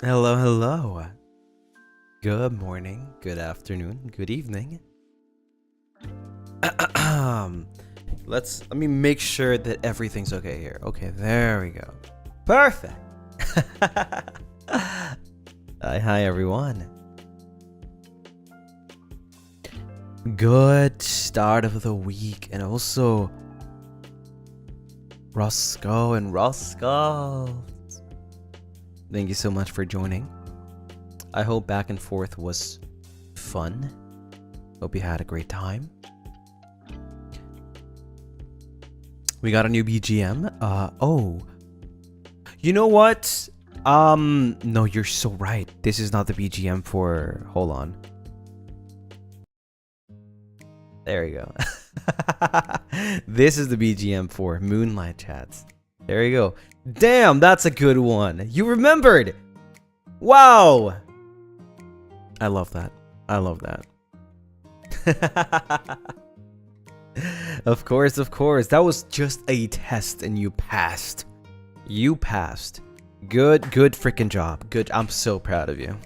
Hello, hello. Good morning, good afternoon, good evening. Let me make sure that everything's okay here. Okay, there we go. Perfect. Hi everyone. Good start of the week, and also Roscoe and Roscoe. Thank you so much for joining. I hope back and forth was fun. Hope you had a great time. We got a new BGM. Oh. You know what? No, you're so right. This is not the BGM for... Hold on. There you go. This is the BGM for Moonlight Chats. There you go. Damn, that's a good one. You remembered. Wow. I love that. I love that. Of course, of course. That was just a test and you passed. You passed. Good freaking job. Good. I'm so proud of you.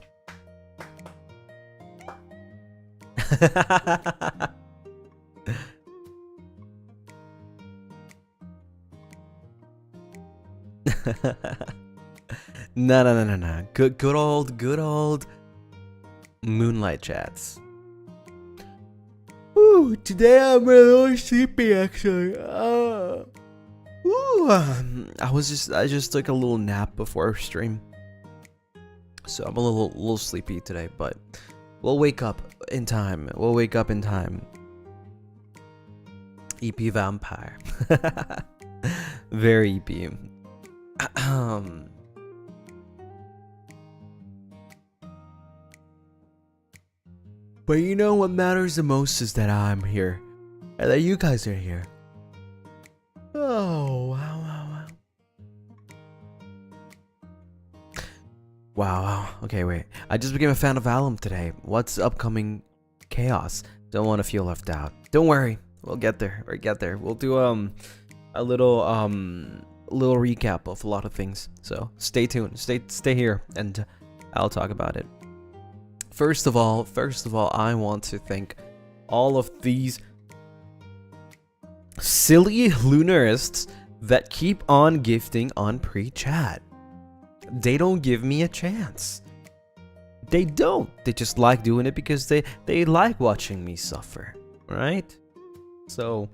No. Good old Moonlight Chats. Ooh, today I'm a little sleepy actually. I just took a little nap before stream, so I'm a little sleepy today, but we'll wake up in time. EP vampire. Very EP. But you know what matters the most is that I'm here, and that you guys are here. Oh, wow. Okay, wait. I just became a fan of Avallum today. What's upcoming chaos? Don't want to feel left out. Don't worry. We'll get there. We'll do a little recap of a lot of things. So stay tuned. Stay here, and I'll talk about it. First of all, I want to thank all of these silly Lunarists that keep on gifting on pre-chat. They don't give me a chance. They don't. They just like doing it because they like watching me suffer, right? So,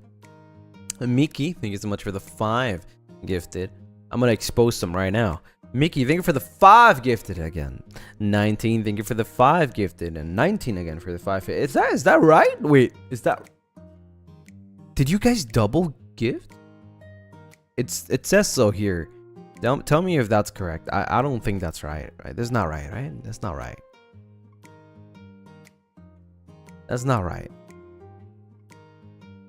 Mickey, thank you so much for the 5 gifted. I'm gonna expose them right now. Mickey, thank you for the 5 gifted again. 19, thank you for the 5 gifted, and 19 again for the 5. Is that right? Wait, is that? Did you guys double gift? It says so here. Don't tell me if that's correct. I don't think that's right. Right? That's not right. Right? That's not right. That's not right.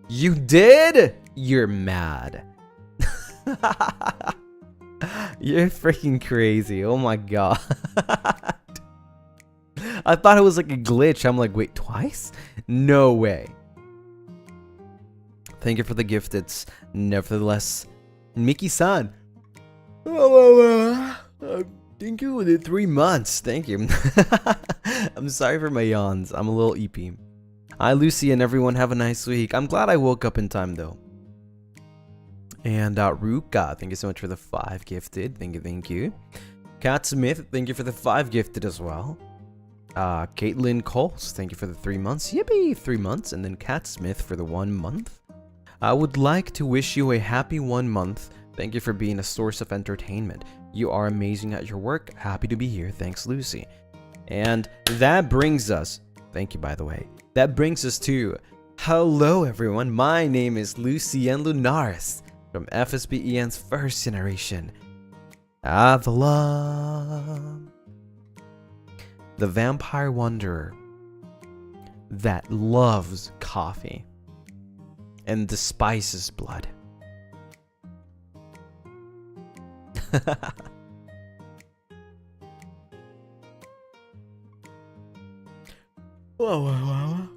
You did? You're mad. You're freaking crazy. Oh my god. I thought it was like a glitch. I'm like, wait, twice? No way. Thank you for the gift. It's nevertheless Mickey-san. Thank you for the 3 months. Thank you. I'm sorry for my yawns. I'm a little EP. Hi, Lucien. Everyone have a nice week. I'm glad I woke up in time though. And Ruka, thank you so much for the 5 gifted. Thank you. Cat Smith, thank you for the 5 gifted as well. Caitlin Coles, thank you for the 3 months. Yippee, 3 months. And then Cat Smith for the 1 month. I would like to wish you a happy 1 month. Thank you for being a source of entertainment. You are amazing at your work. Happy to be here. Thanks, Lucy. And that brings us, thank you by the way, that brings us to, hello everyone, my name is Lucien Lunaris from FSBEN's first generation, Avalum, the vampire wanderer that loves coffee and despises blood. Wow.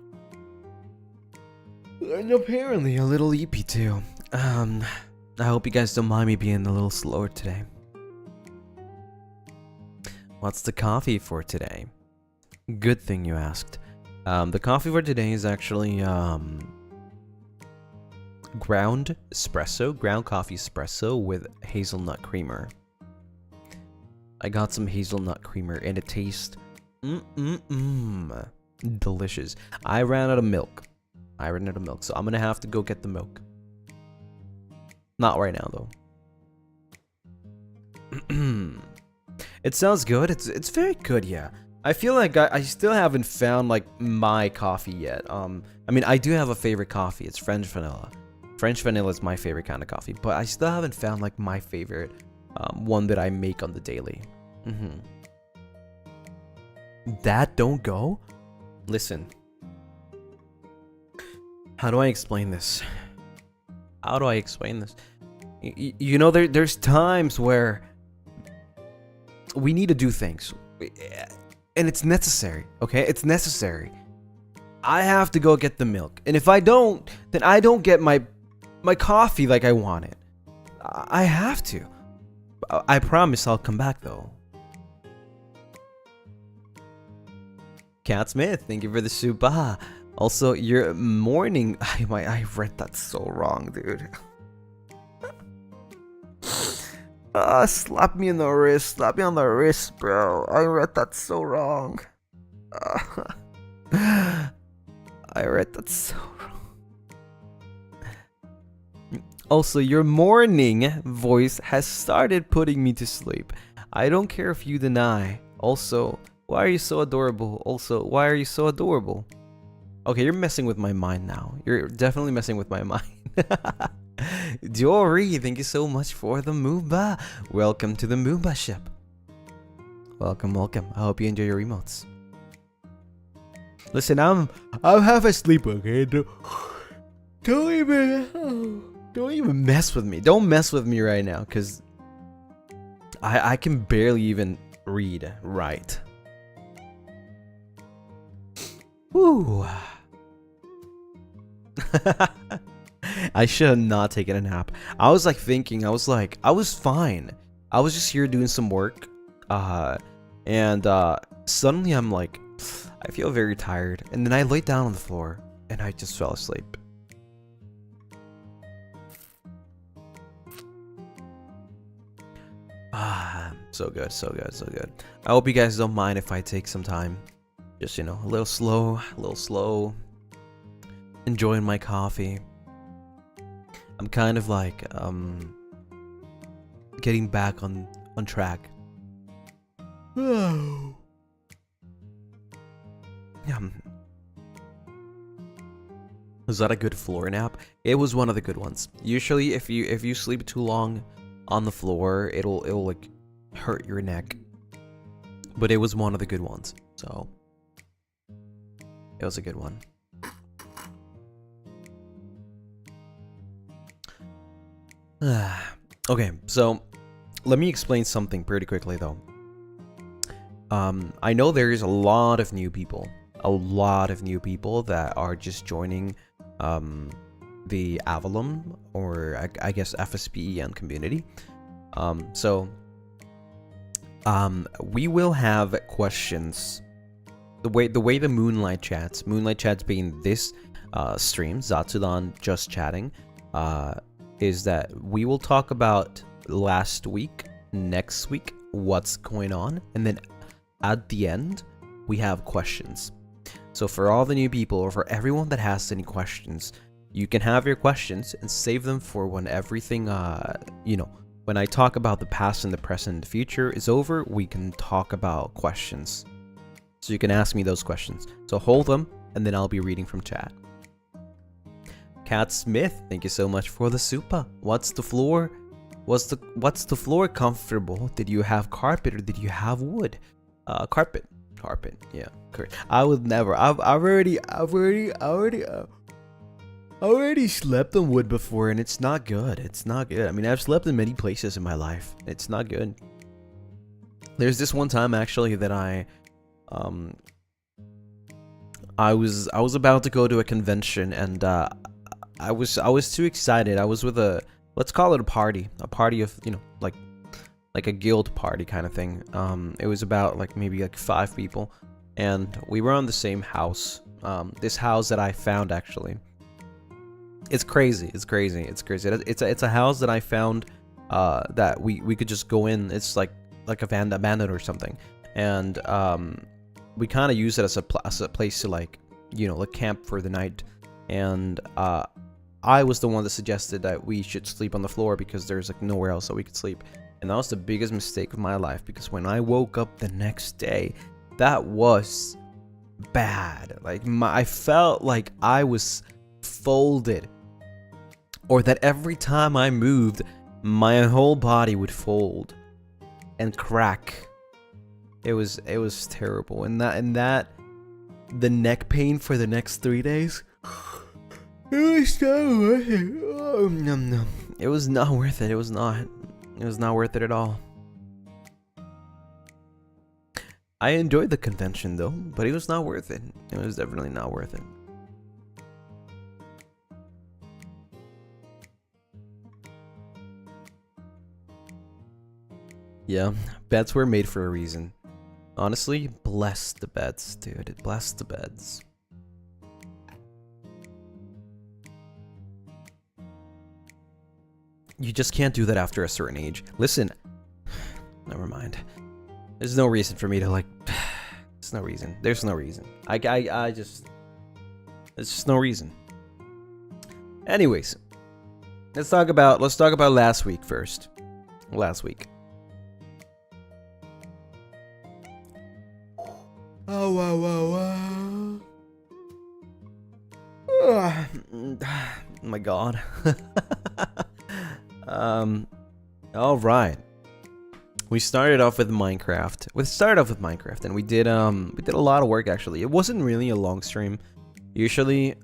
And apparently a little EP too. I hope you guys don't mind me being a little slower today. What's the coffee for today? Good thing you asked. The coffee for today is actually ground coffee espresso with hazelnut creamer. I got some hazelnut creamer and it tastes delicious. I ran out of milk. So I'm gonna have to go get the milk. Not right now though. It sounds good. It's very good, yeah. I feel like I still haven't found like my coffee yet. I mean, I do have a favorite coffee. It's French vanilla. French vanilla is my favorite kind of coffee, but I still haven't found like my favorite one that I make on the daily. That don't go? Listen. How do I explain this? You know, there's times where we need to do things. And it's necessary, okay? It's necessary. I have to go get the milk. And if I don't, then I don't get my coffee like I want it. I have to. I promise I'll come back though. Cat Smith, thank you for the soup. Also, your morning. I read that so wrong, dude. Slap me in the wrist. Slap me on the wrist, bro. I read that so wrong. I read that so wrong. Also, your morning voice has started putting me to sleep. I don't care if you deny. Also, why are you so adorable? Okay, you're messing with my mind now. You're definitely messing with my mind. Jory, thank you so much for the Mooba. Welcome to the Mooba ship. Welcome. I hope you enjoy your emotes. Listen, I'm half asleep, okay? Don't even mess with me. Don't mess with me right now, cause I can barely even read right. Woo. I should have not taken a nap. I was like thinking, I was fine. I was just here doing some work. And suddenly I'm like, I feel very tired. And then I laid down on the floor and I just fell asleep. So good. I hope you guys don't mind if I take some time. Just, you know, a little slow. Enjoying my coffee. I'm kind of like getting back on track. Yeah. Was that a good floor nap? It was one of the good ones. Usually if you sleep too long on the floor, it'll like hurt your neck. But it was one of the good ones. So it was a good one. Okay, so let me explain something pretty quickly though. I know there's a lot of new people that are just joining the Avalum, or I guess FSPEN community. So we will have questions. The way the Moonlight Chats being this stream, Zatsudan just chatting, is that we will talk about last week, next week, what's going on, and then at the end, we have questions. So for all the new people, or for everyone that has any questions, you can have your questions and save them for when everything, when I talk about the past and the present and the future is over, we can talk about questions. So you can ask me those questions. So hold them, and then I'll be reading from chat. Cat Smith, thank you so much for the super. What's the floor comfortable? Did you have carpet or did you have wood? Carpet. Yeah, correct. I would never. I've already slept on wood before, and it's not good. I mean, I've slept in many places in my life. It's not good. There's this one time actually that I was about to go to a convention, and I was too excited. I was with let's call it a party of, like like a guild party kind of thing. It was about like maybe like 5 people, and we were on the same house. This house that I found, actually. It's crazy. It's crazy. It's crazy. It's a house that I found that we could just go in. It's like abandoned or something, and we kind of use it as a place to like, you know, like camp for the night. And I was the one that suggested that we should sleep on the floor because there's like nowhere else that we could sleep. And that was the biggest mistake of my life, because when I woke up the next day, that was bad. Like I felt like I was folded, or that every time I moved, my whole body would fold and crack. It was terrible. And that the neck pain for the next 3 days, it was not worth it. Oh, no. It was not worth it. It was not worth it at all. I enjoyed the convention though, but it was not worth it. It was definitely not worth it. Yeah, beds were made for a reason. Honestly, bless the beds, dude. Bless the beds. You just can't do that after a certain age. Listen, never mind. There's no reason for me to like. There's no reason. There's no reason. I just. There's just no reason. Anyways, let's talk about last week first. Last week. Oh wow. Oh my god. All right. We started off with Minecraft. And we did a lot of work, actually. It wasn't really a long stream. Usually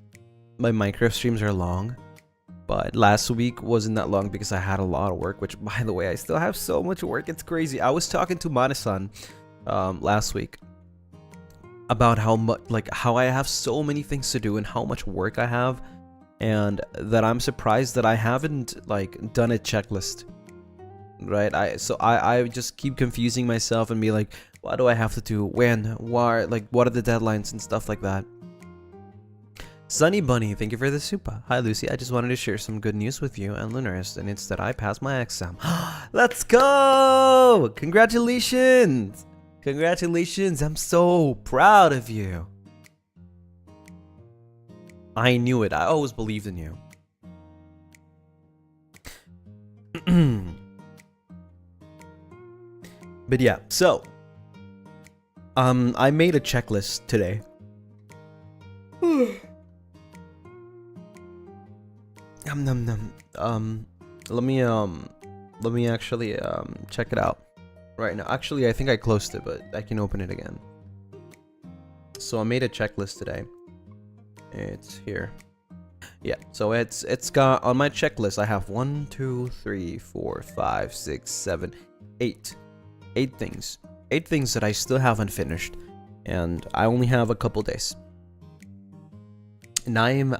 my Minecraft streams are long, but last week wasn't that long because I had a lot of work, which, by the way, I still have so much work. It's crazy. I was talking to Mana-san last week about how I have so many things to do and how much work I have, and that I'm surprised that I haven't like done a checklist, right? I just keep confusing myself and be like, what do I have to do, when, why, like what are the deadlines and stuff like that. Sunny Bunny, thank you for the super. Hi Lucy, I just wanted to share some good news with you and Lunaris, and it's that I passed my exam. Let's go! Congratulations! Congratulations, I'm so proud of you. I knew it. I always believed in you. But yeah, so I made a checklist today. Let me actually check it out right now. Actually, I think I closed it, but I can open it again. So I made a checklist today. It's here. Yeah, so it's got on my checklist. I have 1, 2, 3, 4, 5, 6, 7, 8 things. 8 things that I still haven't finished, and I only have a couple days. And I am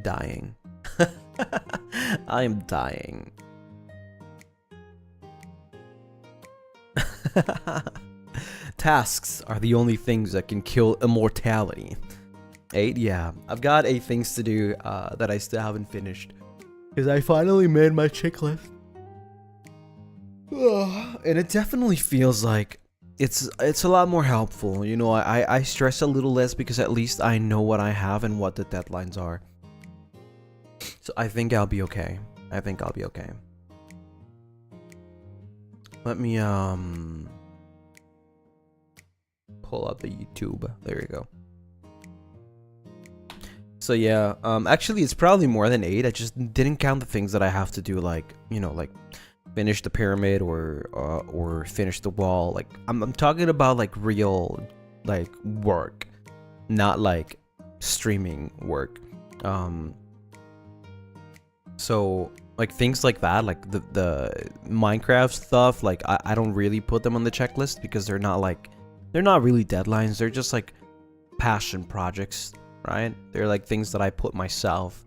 dying. I am dying. Tasks are the only things that can kill immortality. 8, yeah. I've got 8 things to do that I still haven't finished, because I finally made my checklist. And it definitely feels like it's a lot more helpful. You know, I stress a little less because at least I know what I have and what the deadlines are. So I think I'll be okay. Let me pull up the YouTube. There you go. So yeah, actually it's probably more than 8. I just didn't count the things that I have to do, like, you know, like finish the pyramid or finish the wall. Like I'm talking about like real like work, not like streaming work. So like things like that, like the Minecraft stuff, like I don't really put them on the checklist because they're not really deadlines. They're just like passion projects, right? They're like things that I put myself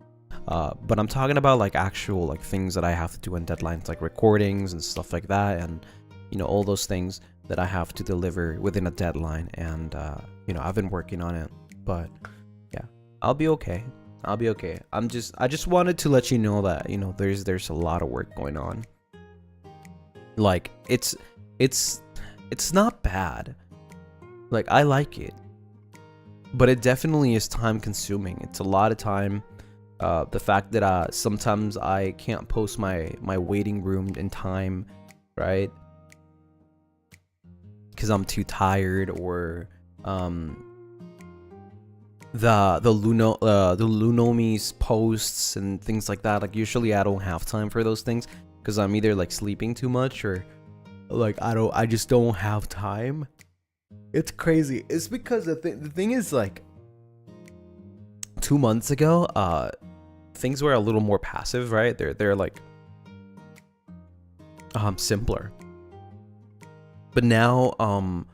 But I'm talking about like actual like things that I have to do on deadlines, like recordings and stuff like that, and you know, all those things that I have to deliver within a deadline. And you know, I've been working on it, but yeah, I'll be okay. I'll be okay. I just wanted to let you know that, you know, there's a lot of work going on. Like it's not bad. Like I like it, but it definitely is time consuming. It's a lot of time. The fact that sometimes I can't post my waiting room in time, right? Because I'm too tired, or the Lunomi's posts and things like that. Like usually I don't have time for those things because I'm either like sleeping too much, or like I just don't have time. It's crazy. It's because the thing is, like 2 months ago, things were a little more passive, right? They're like simpler. But now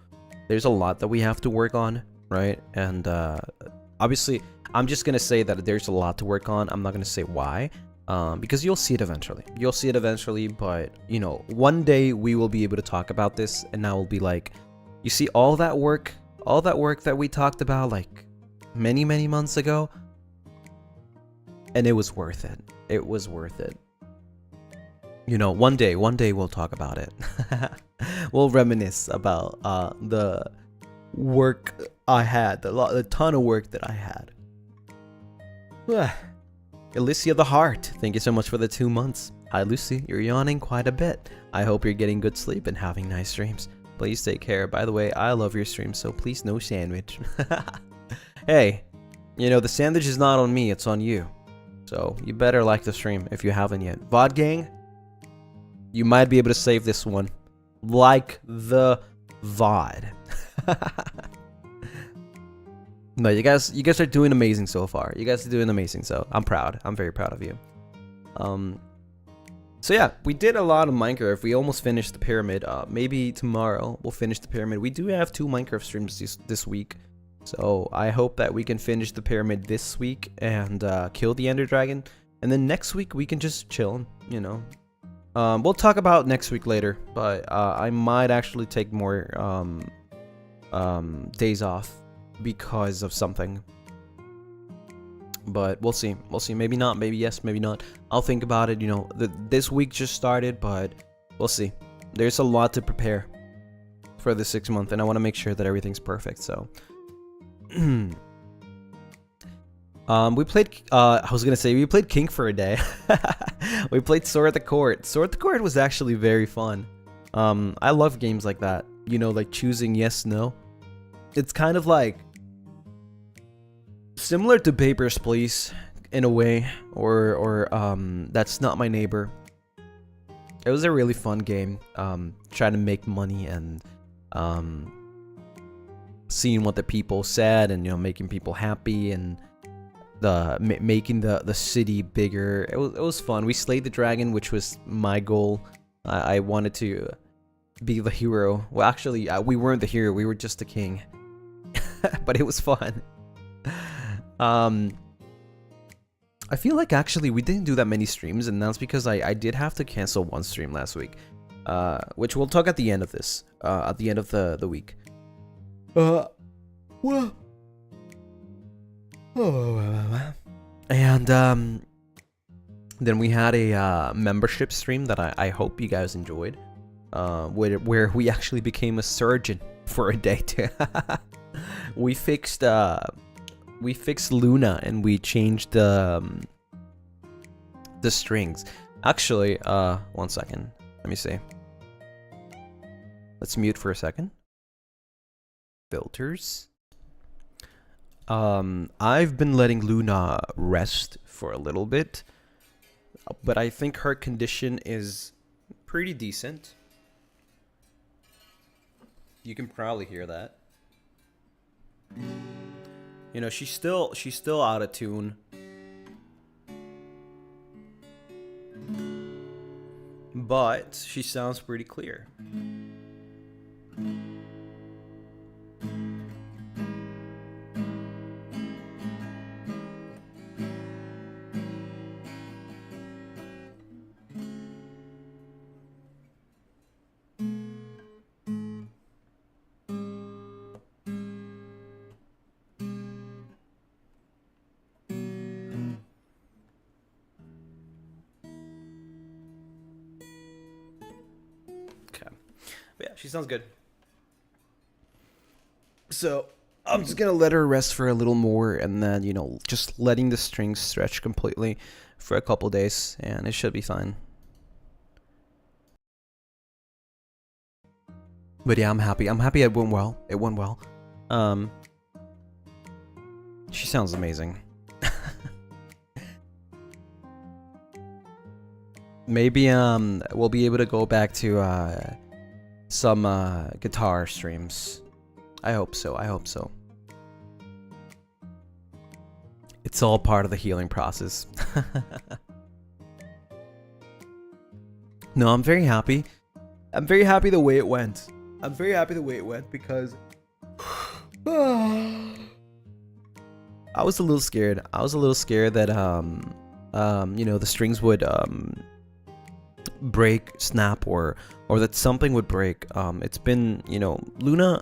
there's a lot that we have to work on, right? And obviously I'm just gonna say that there's a lot to work on. I'm not gonna say why, because you'll see it eventually. You'll see it eventually, but you know, one day we will be able to talk about this, and I will be like, you see all that work that we talked about like many months ago, and it was worth it. It was worth it. You know, one day we'll talk about it. We'll reminisce about the work I had, the ton of work that I had. Alicia the Heart, thank you so much for the 2 months. Hi Lucy, you're yawning quite a bit. I hope you're getting good sleep and having nice dreams. Please take care. By the way, I love your stream, so please no sandwich. Hey, you know, the sandwich is not on me, it's on you. So you better like the stream if you haven't yet. VOD gang, you might be able to save this one. Like the VOD. No, you guys are doing amazing so far. You guys are doing amazing, so I'm proud. I'm very proud of you. So yeah, we did a lot of Minecraft. We almost finished the pyramid. Maybe tomorrow we'll finish the pyramid. We do have 2 Minecraft streams this week. So I hope that we can finish the pyramid this week and kill the Ender Dragon. And then next week we can just chill, you know. We'll talk about next week later, but I might actually take more days off because of something. But we'll see. We'll see. Maybe not. Maybe yes. Maybe not. I'll think about it. You know, this week just started, but we'll see. There's a lot to prepare for the 6th month, and I want to make sure that everything's perfect. So, we played. I was gonna say we played King for a day. We played Sword at the Court. Sword at the Court was actually very fun. I love games like that. You know, like choosing yes, no. It's kind of like similar to Papers, Please in a way, or That's Not My Neighbor. It was a really fun game. Trying to make money and seeing what the people said, and you know, making people happy, and making the city bigger. It was fun. We slayed the dragon, which was my goal. I wanted to be the hero. Well, actually, we weren't the hero. We were just the king. But it was fun. I feel like actually we didn't do that many streams, and that's because I did have to cancel one stream last week, which we'll talk at the end of this, at the end of the week. Well, and then we had a membership stream that I hope you guys enjoyed, where we actually became a surgeon for a day too. We fixed Luna, and we changed the strings. Actually, 1 second. Let me see. Let's mute for a second. Filters. I've been letting Luna rest for a little bit, but I think her condition is pretty decent. You can probably hear that. You know, she's still out of tune. But she sounds pretty clear. she sounds good. So I'm just gonna let her rest for a little more, and then, you know, just letting the strings stretch completely for a couple days, and it should be fine. But yeah, I'm happy. I'm happy it went well. It went well. She sounds amazing. Maybe we'll be able to go back to some guitar streams. I hope so. I hope so. It's all part of the healing process. No, I'm very happy. I'm very happy the way it went. I'm very happy the way it went because I was a little scared. I was a little scared that you know, the strings would break, snap, or that something would break. It's been, you know, Luna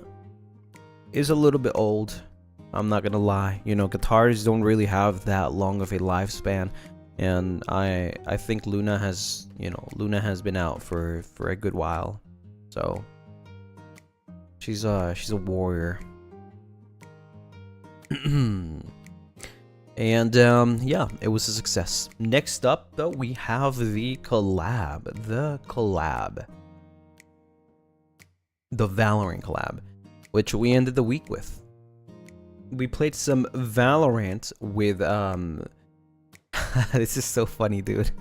is a little bit old. I'm not gonna lie. You know, guitars don't really have that long of a lifespan, and I think Luna has, you know, Luna has been out for a good while, so she's a warrior. And yeah, it was a success. Next up, though, we have the collab. The Valorant collab, which we ended the week with. We played some Valorant with this is so funny, dude.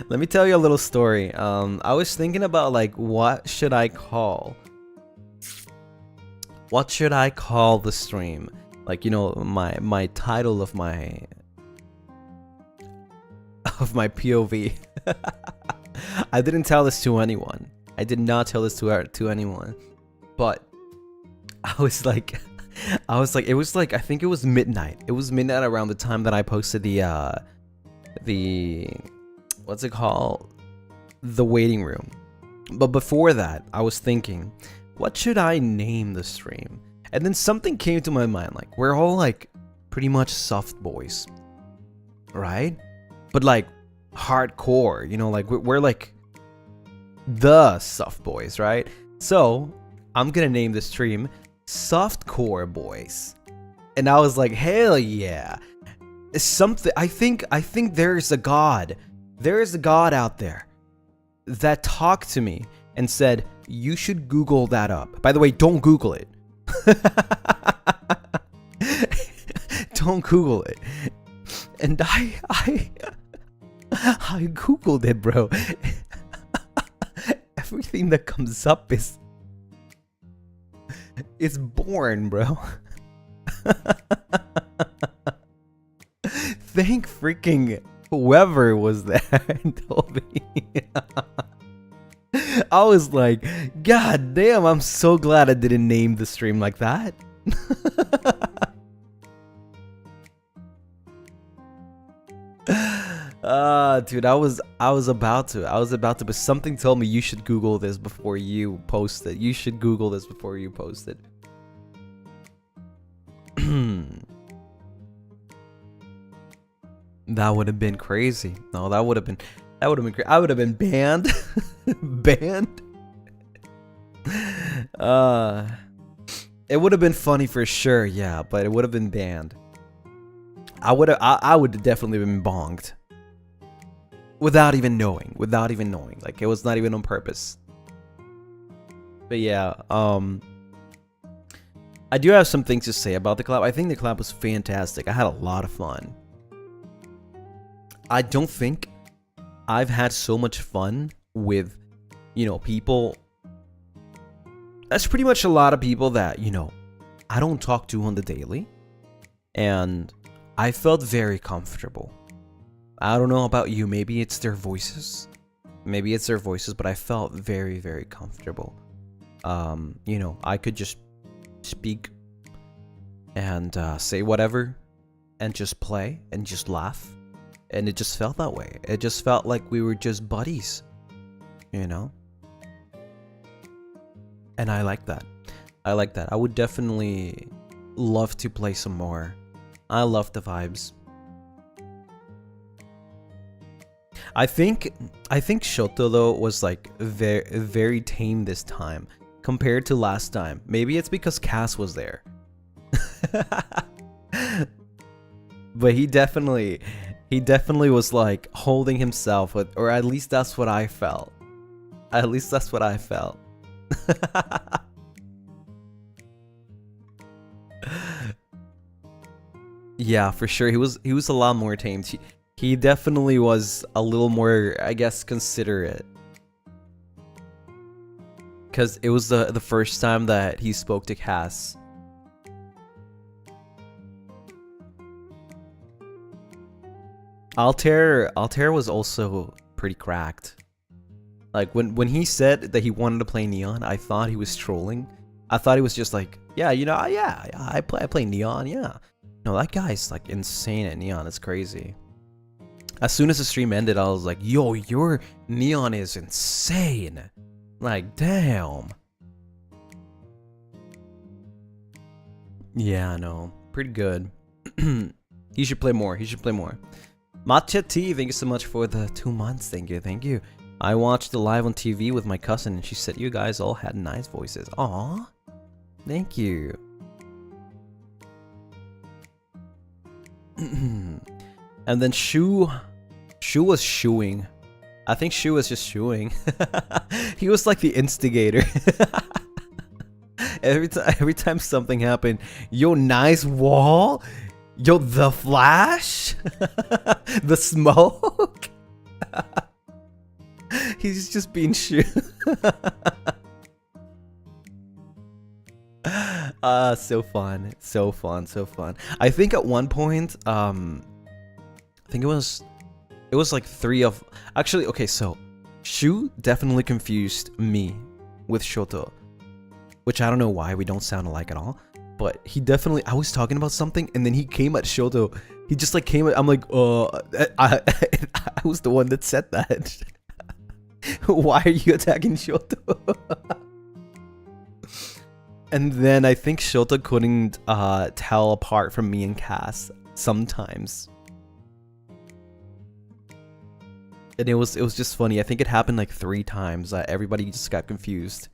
Let me tell you a little story. I was thinking about, like, what should I call the stream? Like, you know, my title of my POV. I didn't tell this to anyone. I did not tell this to anyone. But I was like, it was like, I think it was midnight. It was midnight around the time that I posted the what's it called? The waiting room. But before that, I was thinking, what should I name the stream? And then something came to my mind, like, we're all, like, pretty much soft boys, right? But, like, hardcore, you know, like, we're like the soft boys, right? So I'm gonna name the stream Softcore Boys. And I was like, hell yeah. Something, I think there's a god. There is a god out there that talked to me and said, you should Google that up. By the way, don't Google it. Don't Google it. And I Googled it, bro. Everything that comes up is born, bro. Thank freaking whoever was there and told me. I was like, God damn, I'm so glad I didn't name the stream like that. Dude, I was about to, but something told me you should Google this before you post it. You should Google this before you post it. That would have been crazy. No, that would have been crazy. I would have been banned. Banned. It would have been funny for sure, yeah, but it would have been banned. I would have definitely been bonged. Without even knowing. Like, it was not even on purpose. But yeah, I do have some things to say about the collab. I think the collab was fantastic. I had a lot of fun. I don't think I've had so much fun with, you know, people. That's pretty much a lot of people that, you know, I don't talk to on the daily. And I felt very comfortable. I don't know about you. Maybe it's their voices. But I felt very, very comfortable. You know, I could just speak and say whatever and just play and just laugh. And it just felt that way. It just felt like we were just buddies, you know? And I like that. I would definitely love to play some more. I love the vibes. I think Shoto though was like very tame this time compared to last time. Maybe it's because Cass was there. But he definitely was like holding himself with, or at least that's what I felt. At least that's what I felt. Yeah, for sure. He was a lot more tamed. He definitely was a little more, I guess, considerate. Cause it was the first time that he spoke to Cass. Altair was also pretty cracked. Like when he said that he wanted to play Neon, I thought he was trolling. I thought he was just like, yeah, you know, yeah, I play Neon, yeah. No, that guy's like insane at Neon. It's crazy. As soon as the stream ended, I was like, yo, your Neon is insane. Like, damn. Yeah, I know. Pretty good. He should play more. He should play more. Matcha T, thank you so much for the 2 months. Thank you, thank you. I watched the live on TV with my cousin, and she said you guys all had nice voices. Aw, thank you. And then Shu was shooing. I think Shu was just shooing. He was like the instigator. Every time something happened, yo, nice wall. Yo, the flash? The smoke? He's just being Shu. So fun. So fun, so fun. I think at one point, I think it was like 3 of... Actually, okay, so Shu definitely confused me with Shoto. Which I don't know why we don't sound alike at all. But he definitely... I was talking about something, and then he came at Shoto. He just like came at... I'm like, I was the one that said that. Why are you attacking Shoto? And then I think Shoto couldn't tell apart from me and Cass sometimes. And it was just funny. I think it happened like 3 times. Everybody just got confused.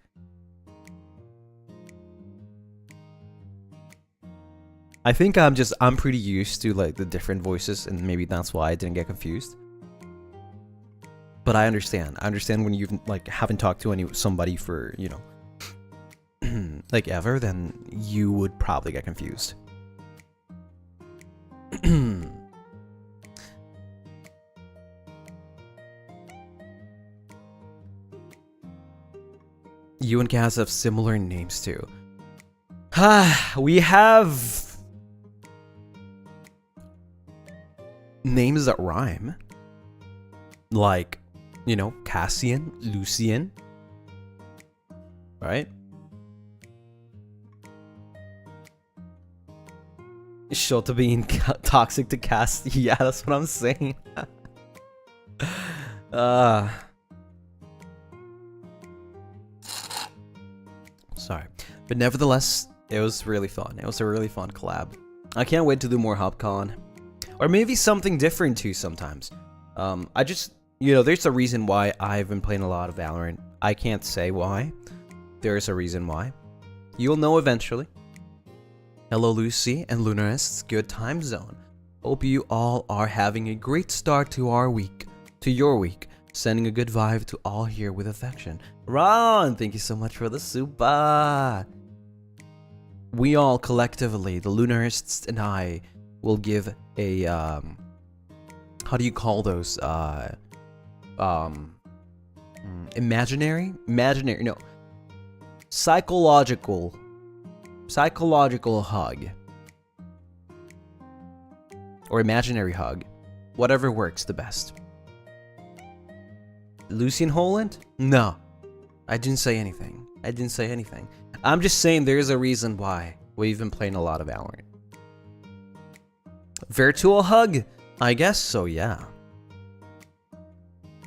I think I'm pretty used to like the different voices, and maybe that's why I didn't get confused. But I understand. I understand when you like haven't talked to somebody for, you know, like ever, then you would probably get confused. You and Cass have similar names too. We have names that rhyme. Like, you know, Cassian, Lucien. Right? Shota being toxic to Cass. Yeah, that's what I'm saying. Sorry. But nevertheless, it was really fun. It was a really fun collab. I can't wait to do more HopCon. Or maybe something different too sometimes. I just, you know, there's a reason why I've been playing a lot of Valorant. I can't say why. There's a reason why. You'll know eventually. Hello Lucy and Lunaris, good time zone. Hope you all are having a great start to our week, to your week. Sending a good vibe to all here with affection. Ron, thank you so much for the super. We all collectively, the Lunarists and I, will give a how do you call those? Imaginary, no, psychological hug, or imaginary hug, whatever works the best. Lucien Holland? No, I didn't say anything. I'm just saying there's a reason why we've been playing a lot of Valorant. Virtual hug? I guess so, yeah.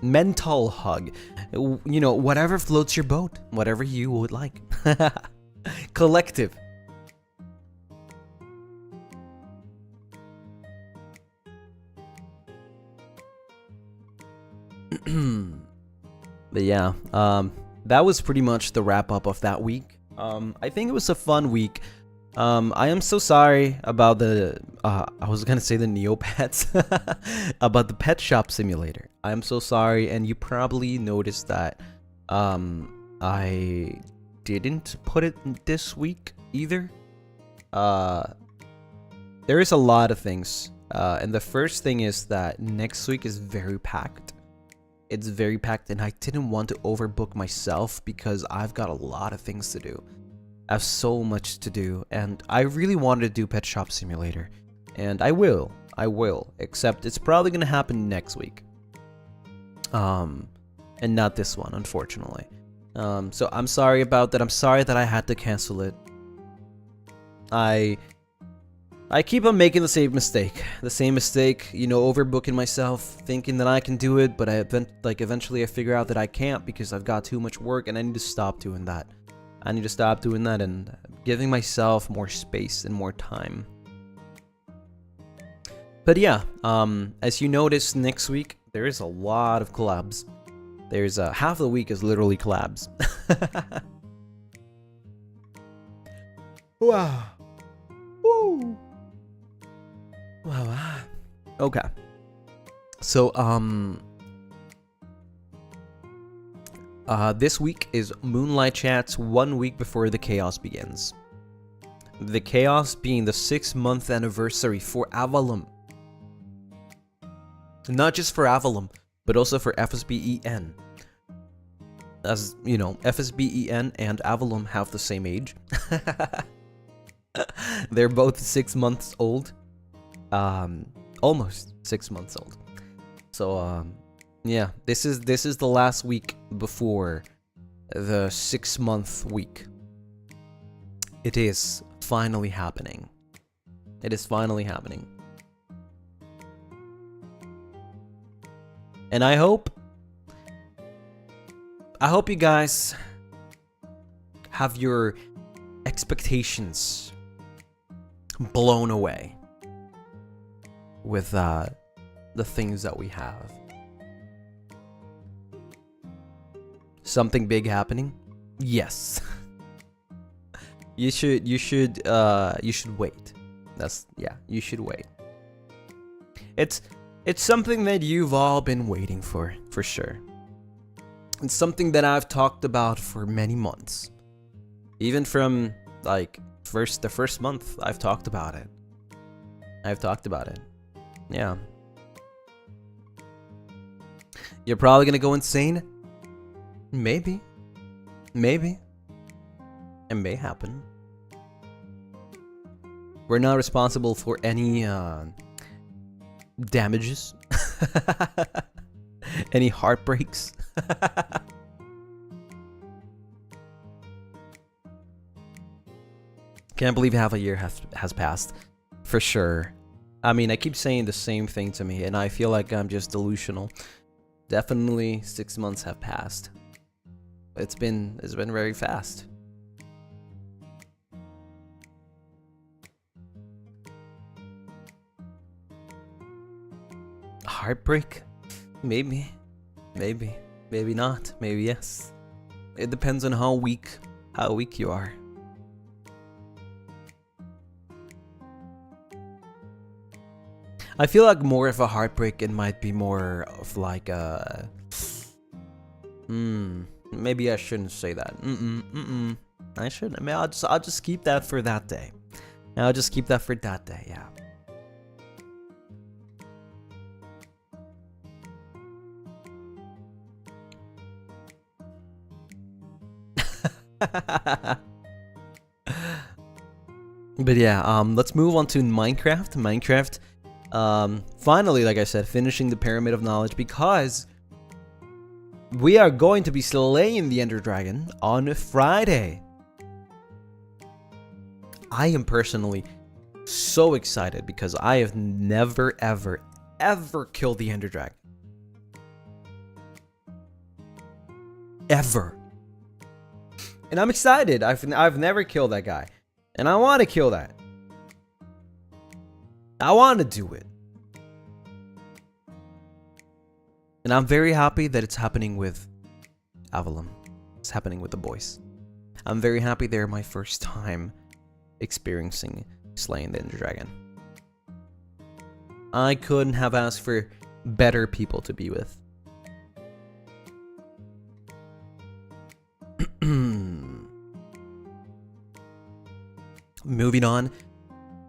Mental hug. You know, whatever floats your boat. Whatever you would like. Collective. But yeah, that was pretty much the wrap up of that week. I think it was a fun week. I am so sorry about the, I was gonna say the Neopets, about the pet shop simulator. I am so sorry, and you probably noticed that, I didn't put it this week either. There is a lot of things, and the first thing is that next week is very packed. It's very packed, and I didn't want to overbook myself because I've got a lot of things to do. I have so much to do, and I really wanted to do Pet Shop Simulator, and I will, except it's probably gonna happen next week. And not this one, unfortunately. So I'm sorry about that. I'm sorry that I had to cancel it. I keep on making the same mistake, you know, overbooking myself, thinking that I can do it, but eventually I figure out that I can't because I've got too much work, and I need to stop doing that. I need to stop doing that and giving myself more space and more time. But yeah, as you notice, next week there is a lot of collabs. There's half of the week is literally collabs. Wow. Woo. Wow. Okay. So this week is Moonlight Chats 1 week before the chaos begins. The chaos being the 6-month anniversary for Avallum. Not just for Avallum, but also for FSBEN. As you know, FSBEN and Avallum have the same age. They're both 6 months old. Almost 6 months old. So yeah, this is the last week before the 6-month week. It is finally happening. It is finally happening. And I hope you guys have your expectations blown away with the things that we have. Something big happening? Yes. You should wait. You should wait. It's something that you've all been waiting for sure. It's something that I've talked about for many months. Even from like the first month I've talked about it. Yeah. You're probably gonna go insane. Maybe. It may happen. We're not responsible for any damages. Any heartbreaks. Can't believe half a year has passed. For sure. I mean, I keep saying the same thing to me, and I feel like I'm just delusional. Definitely 6 months have passed. It's been very fast. Heartbreak? Maybe not, maybe yes. It depends on how weak you are. I feel like more of a heartbreak, it might be more of like a maybe I shouldn't say that. I shouldn't. I mean, I'll just keep that for that day. I'll just keep that for that day, yeah. But yeah, let's move on to Minecraft. Finally, like I said, finishing the Pyramid of Knowledge, because we are going to be slaying the Ender Dragon on Friday. I am personally so excited because I have never ever killed the Ender Dragon. Ever. And I'm excited. I've never killed that guy. And I want to kill that. I want to do it. And I'm very happy that it's happening with Avallum. It's happening with the boys. I'm very happy they're my first time experiencing slaying the Ender Dragon. I couldn't have asked for better people to be with. Moving on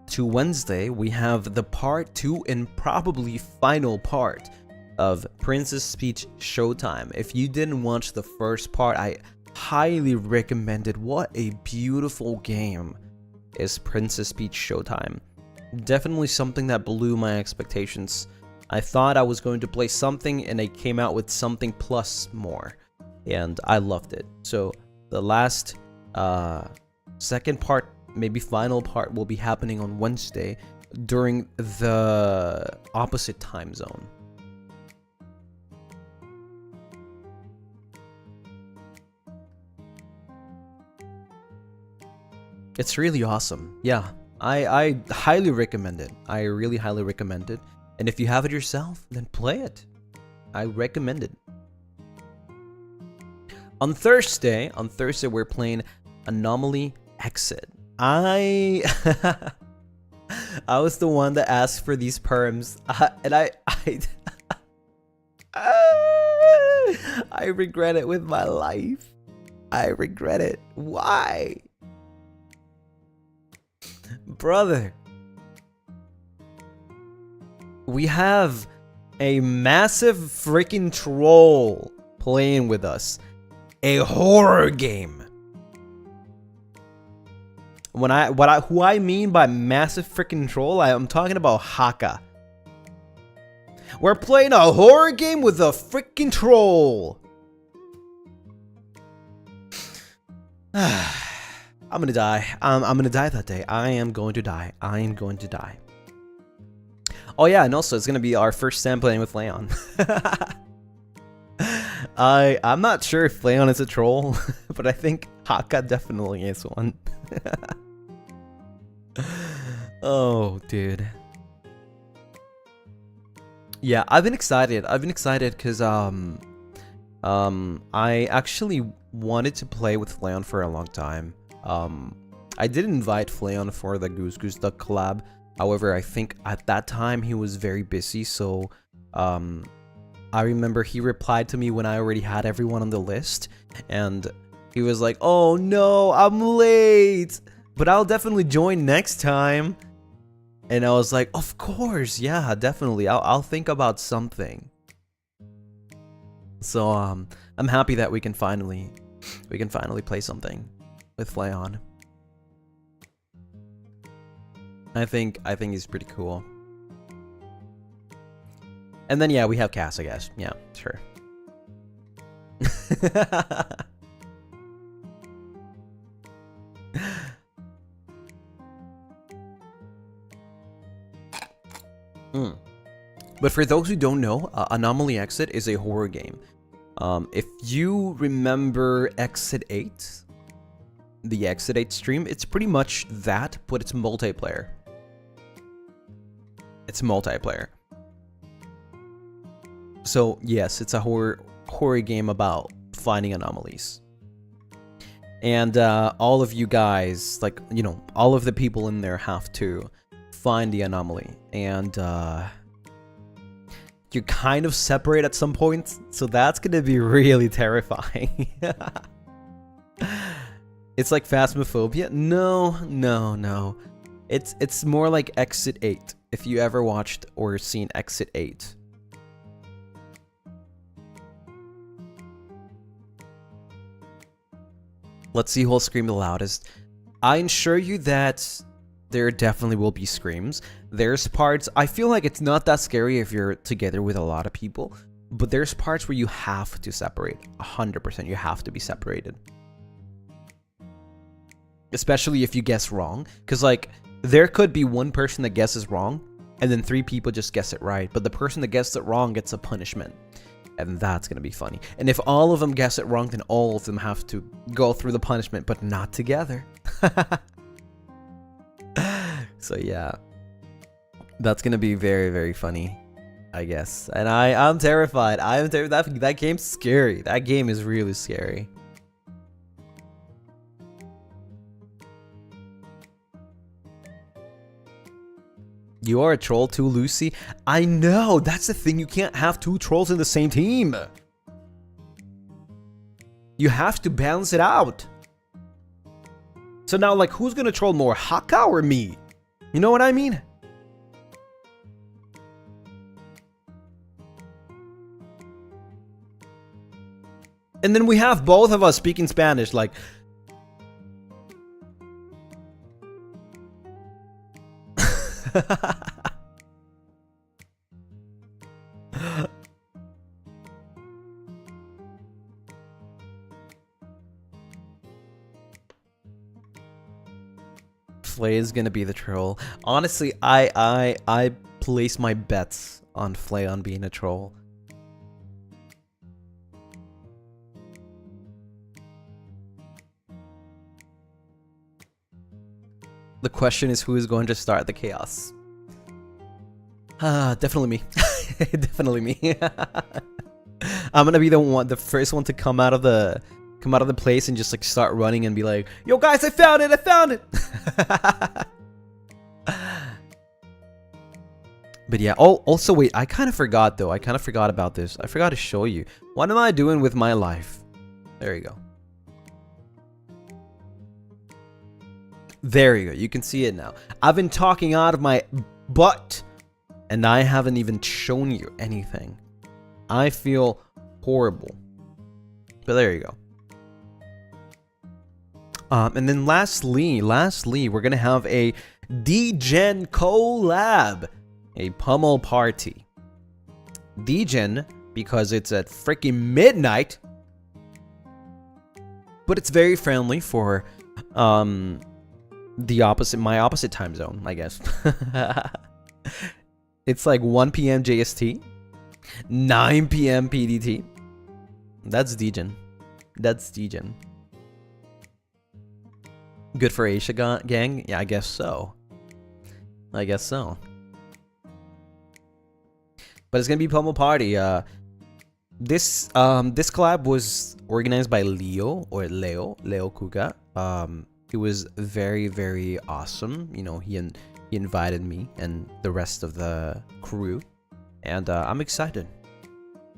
to Wednesday, we have the part 2 and probably final part of Princess Peach Showtime. If you didn't watch the first part, I highly recommend it. What a beautiful game is Princess Peach Showtime. Definitely something that blew my expectations. I thought I was going to play something and they came out with something plus more, and I loved it. So the last second part, maybe final part, will be happening on Wednesday during the opposite time zone. It's really awesome. Yeah, I highly recommend it. I really highly recommend it. And if you have it yourself, then play it. I recommend it. On Thursday we're playing Anomaly Exit. I was the one that asked for these perms, and I regret it with my life. I regret it. Why? Brother, we have a massive freaking troll playing with us. A horror game. Who I mean by massive freaking troll, I'm talking about Haka. We're playing a horror game with a freaking troll. I'm gonna die. I'm gonna die that day. I am going to die. I am going to die. Oh yeah, and also it's gonna be our first sampling with Leon. I'm not sure if Leon is a troll, but I think Haka definitely is one. Oh, dude. Yeah, I've been excited. I've been excited because I actually wanted to play with Leon for a long time. I did invite Fleon for the Goose Goose Duck collab. However, I think at that time he was very busy, so I remember he replied to me when I already had everyone on the list, and he was like, "Oh no, I'm late, but I'll definitely join next time." And I was like, "Of course, yeah, definitely. I'll think about something." So I'm happy that we can finally play something with Leon. I think he's pretty cool. And then yeah, we have Cass, I guess. Yeah, sure. But for those who don't know, Anomaly Exit is a horror game. If you remember Exit 8, the Exit 8 stream, it's pretty much that, but it's multiplayer. It's multiplayer. So yes, it's a horror game about finding anomalies. And all of you guys, like, you know, all of the people in there have to find the anomaly. And you kind of separate at some point, so that's gonna be really terrifying. It's like Phasmophobia? No. It's more like Exit 8, if you ever watched or seen Exit 8. Let's see who'll scream the loudest. I assure you that there definitely will be screams. There's parts, I feel like it's not that scary if you're together with a lot of people, but there's parts where you have to separate. 100%, you have to be separated. Especially if you guess wrong, because like, there could be one person that guesses wrong, and then 3 people just guess it right, but the person that gets it wrong gets a punishment. And that's gonna be funny. And if all of them guess it wrong, then all of them have to go through the punishment, but not together. So yeah, that's gonna be very, very funny. I guess. And I'm terrified. I'm terrified. That game's scary. That game is really scary. You are a troll too, Lucy? I know! That's the thing, you can't have two trolls in the same team! You have to balance it out! So now, like, who's gonna troll more, Haka or me? You know what I mean? And then we have both of us speaking Spanish, like... Flay is gonna be the troll. Honestly, I place my bets on Flay on being a troll. The question is, who is going to start the chaos? Definitely me. Definitely me. I'm gonna be the first one to come out of the place and just like start running and be like, "Yo guys, I found it! I found it!" But yeah. Oh, also wait, I kind of forgot though. I kind of forgot about this. I forgot to show you. What am I doing with my life? There you go. There you go. You can see it now. I've been talking out of my butt, and I haven't even shown you anything. I feel horrible. But there you go. And then lastly, we're gonna have a D-Gen collab, a pummel party. D-Gen because it's at freaking midnight, but it's very friendly for my opposite time zone, I guess. It's like 1 p.m. JST, 9 p.m. PDT. That's D-Gen. That's D-Gen. Good for Asia gang? Yeah, I guess so. I guess so. But it's gonna be pummel party. This collab was organized by Leo Kuga. It was very, very awesome. You know, he invited me and the rest of the crew, and I'm excited.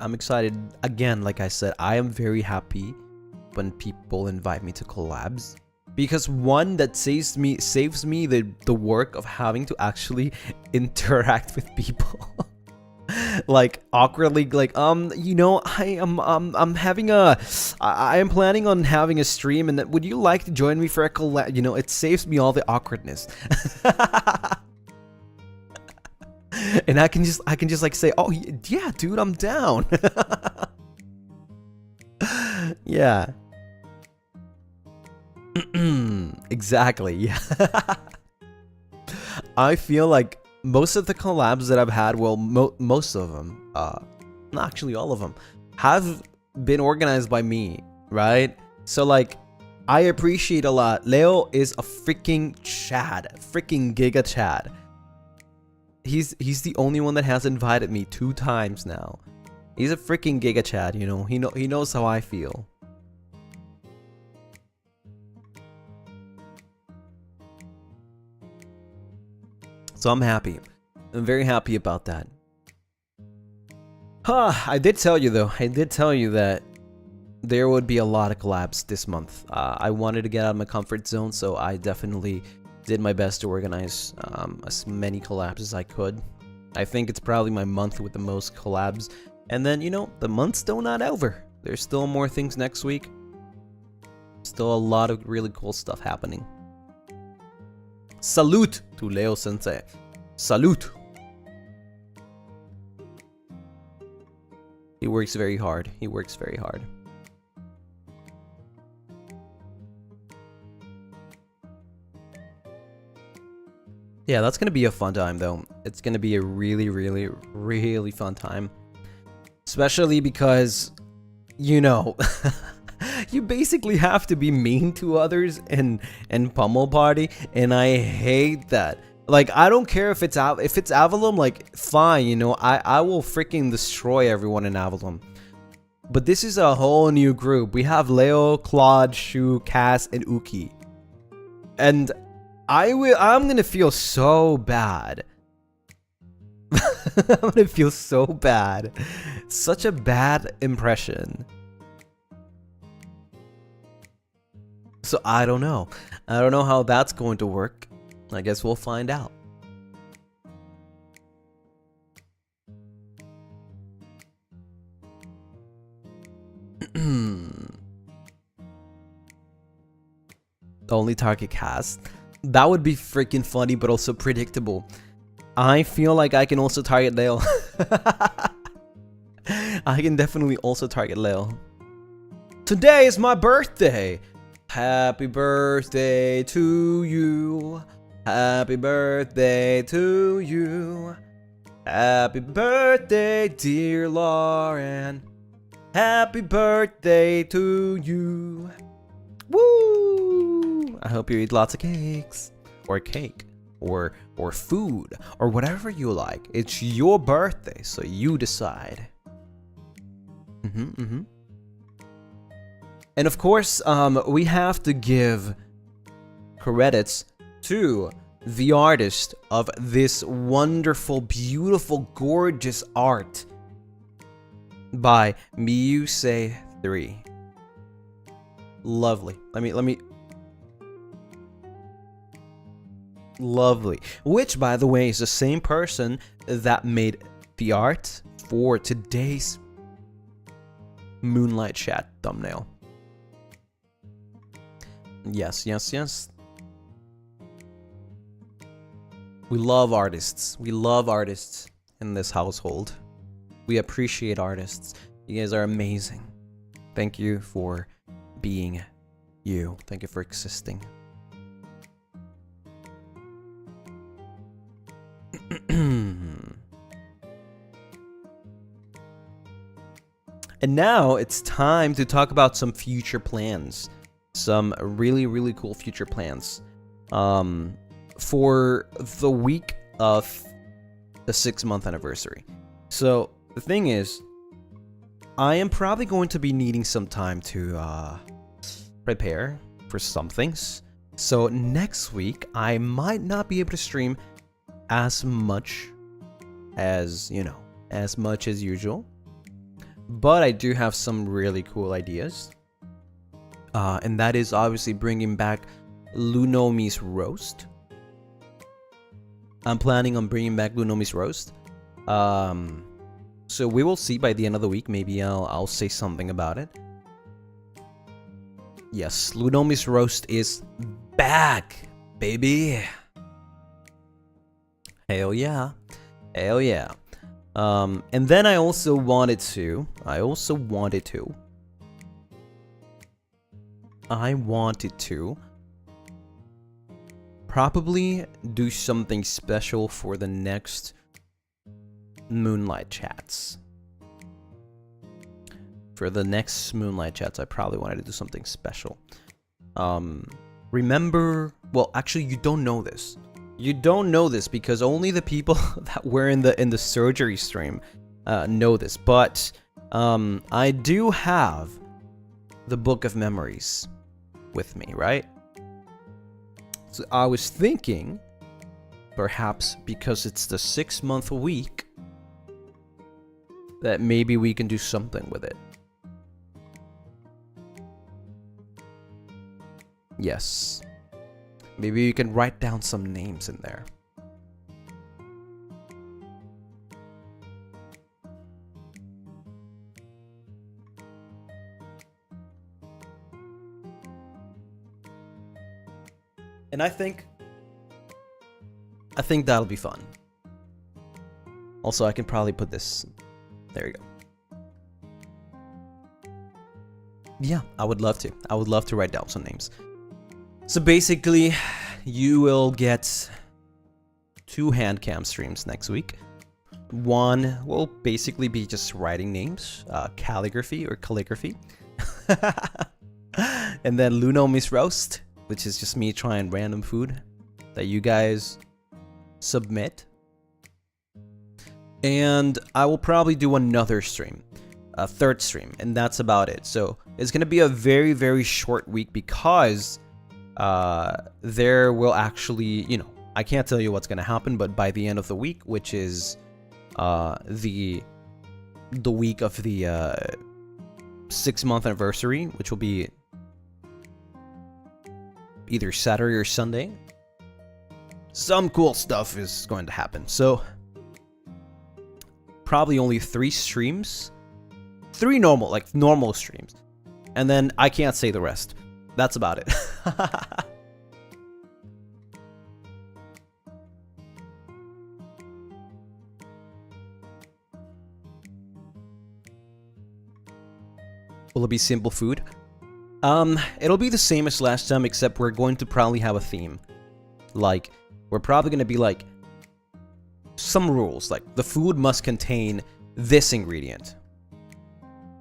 I'm excited again. Like I said, I am very happy when people invite me to collabs, because one, that saves me the work of having to actually interact with people. Like awkwardly, like you know, I am planning on having a stream, and would you like to join me for a collab? You know, it saves me all the awkwardness. And I can just like say, oh yeah, dude, I'm down. Yeah. Exactly. Yeah. I feel like most of the collabs that I've had, well, most of them, not actually all of them, have been organized by me, right? So like, I appreciate a lot. Leo is a freaking Chad, freaking Giga Chad. He's the only one that has invited me 2 times now. He's a freaking Giga Chad, you know. He knows how I feel. So I'm happy. I'm very happy about that. I did tell you though. I did tell you that there would be a lot of collabs this month. I wanted to get out of my comfort zone, so I definitely did my best to organize as many collabs as I could. I think it's probably my month with the most collabs. And then, you know, the month's still not over. There's still more things next week. Still a lot of really cool stuff happening. Salute to Leo Sensei. Salute. He works very hard. He works very hard. Yeah, that's gonna be a fun time though. It's gonna be a really, really, really fun time. Especially because, you know, you basically have to be mean to others in pummel party, and I hate that. Like, I don't care if it's Avallum, like, fine, you know, I will freaking destroy everyone in Avallum. But this is a whole new group. We have Leo, Claude, Shu, Cass, and Uki. And I'm gonna feel so bad. I'm gonna feel so bad. Such a bad impression. So I don't know. I don't know how that's going to work. I guess we'll find out. Only target cast. That would be freaking funny, but also predictable. I feel like I can also target Leo. I can definitely also target Leo. Today is my birthday. Happy birthday to you. Happy birthday to you. Happy birthday, dear Lauren. Happy birthday to you. Woo! I hope you eat lots of cakes. Or cake. Or food. Or whatever you like. It's your birthday, so you decide. And of course, we have to give credits to the artist of this wonderful, beautiful, gorgeous art by Muse3. Lovely. Let me. Lovely. Which, by the way, is the same person that made the art for today's Moonlight Chat thumbnail. Yes. We love artists. We love artists in this household. We appreciate artists. You guys are amazing. Thank you for being you. Thank you for existing. And now it's time to talk about some future plans. Some really, really cool future plans. For the week of the 6-month anniversary. So the thing is, I am probably going to be needing some time to prepare for some things. So next week, I might not be able to stream as much as, you know, as much as usual. But I do have some really cool ideas. And that is obviously bringing back Lunomi's Roast. I'm planning on bringing back Lunomi's Roast. So we will see by the end of the week. Maybe I'll say something about it. Yes, Lunomi's Roast is back, baby. Hell yeah. Hell yeah. And then I wanted to probably do something special for the next Moonlight Chats. For the next Moonlight Chats, I probably wanted to do something special. Remember, well, actually, you don't know this. You don't know this because only the people that were in the surgery stream know this. But I do have the Book of Memories with me, right? So I was thinking, perhaps because it's the 6-month week, that maybe we can do something with it. Yes. Maybe you can write down some names in there. And I think that'll be fun. Also, I can probably put this. There you go. Yeah, I would love to. I would love to write down some names. So basically, you will get 2 hand cam streams next week. One will basically be just writing names, calligraphy. And then Lunomi's Roast, which is just me trying random food that you guys submit. And I will probably do another stream, a third stream, and that's about it. So it's going to be a very, very short week because there will actually, you know, I can't tell you what's going to happen, but by the end of the week, which is the week of the 6-month anniversary, which will be either Saturday or Sunday, some cool stuff is going to happen. So probably only 3 streams, 3 normal streams, and then I can't say the rest. That's about it. Will it be simple food? It'll be the same as last time, except we're going to probably have a theme. Like, we're probably going to be like some rules, like the food must contain this ingredient,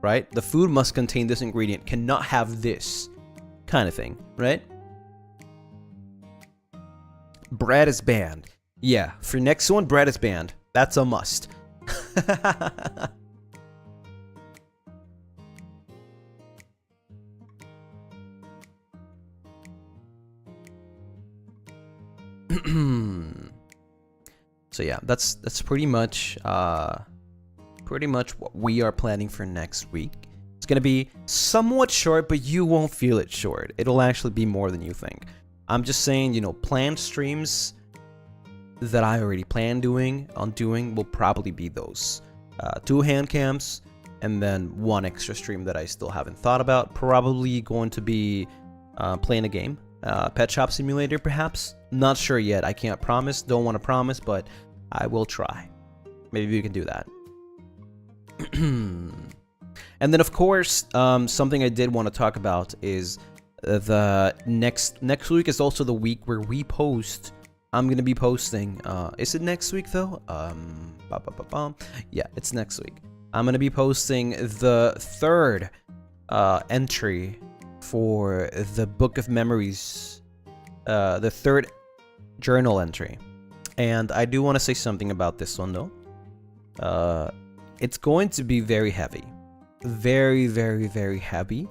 right? The food must contain this ingredient, cannot have this kind of thing, right? Bread is banned. Yeah, for next one, bread is banned. That's a must. So yeah, that's pretty much what we are planning for next week. It's gonna be somewhat short, but you won't feel it short. It'll actually be more than you think. I'm just saying, you know, planned streams that I already plan on doing will probably be those 2 hand cams, and then 1 extra stream that I still haven't thought about. Probably going to be playing a game, Pet Shop Simulator, perhaps. Not sure yet. I can't promise. Don't want to promise, but I will try. Maybe we can do that. And then, of course, something I did want to talk about is the next week is also the week where we post. I'm gonna be posting. Is it next week though? Yeah, it's next week. I'm gonna be posting the 3rd entry for the Book of Memories, the 3rd journal entry. And I do want to say something about this one though. It's going to be very heavy. Very, very, very heavy.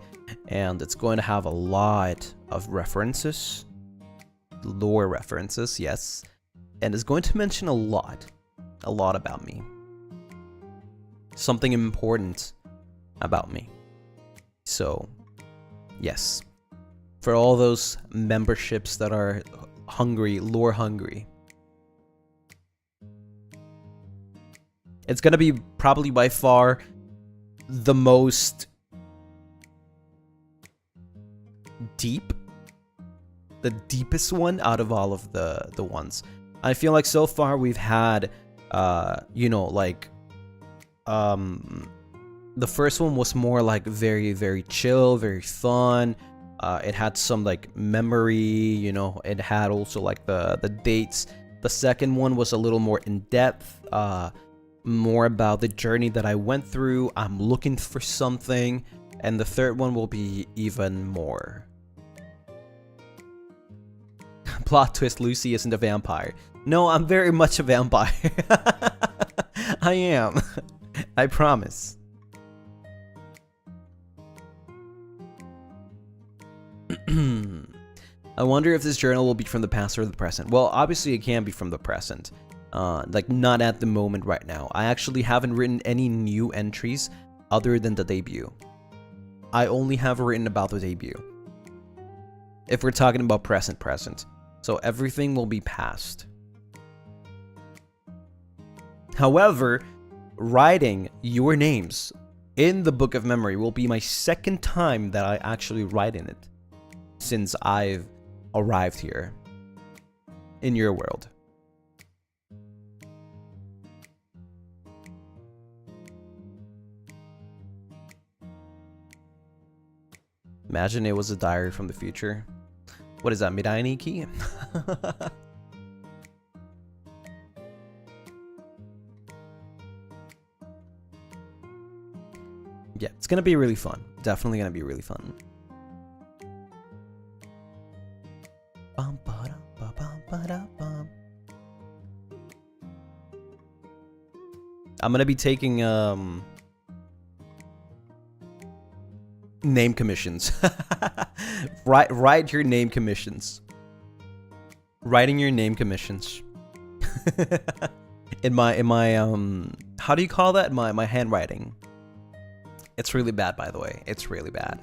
And it's going to have a lot of references. Lore references, yes. And it's going to mention a lot about me. Something important about me. So, yes. For all those memberships that are hungry, lore hungry. It's gonna be probably by far the most deep, the deepest one out of all of the ones. I feel like so far we've had, you know, like, the first one was more like very, very chill, very fun. It had some like memory, you know, it had also like the dates. The second one was a little more in depth, more about the journey that I went through. I'm looking for something. And the third one will be even more. Plot twist, Lucy isn't a vampire. No, I'm very much a vampire. I am. I promise. I wonder if this journal will be from the past or the present. Well, obviously it can be from the present. Like, not at the moment right now. I actually haven't written any new entries other than the debut. I only have written about the debut. If we're talking about present. So everything will be past. However, writing your names in the Book of Memory will be my 2nd time that I actually write in it since I've arrived here in your world. Imagine it was a diary from the future. What is that, Mirai Nikki? Yeah, it's gonna be really fun. Definitely gonna be really fun. I'm gonna be taking name commissions. Write your name commissions. Writing your name commissions. in my how do you call that? My handwriting. It's really bad, by the way. It's really bad.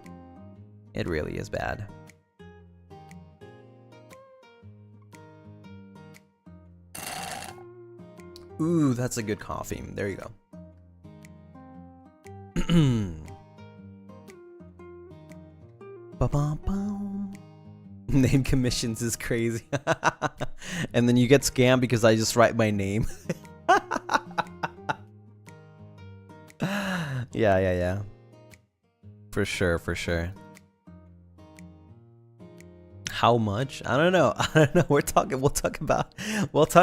It really is bad. Ooh, that's a good coffee. There you go. Ba-bum-bum. Name commissions is crazy. And then you get scammed because I just write my name. Yeah. For sure. How much? I don't know. We'll talk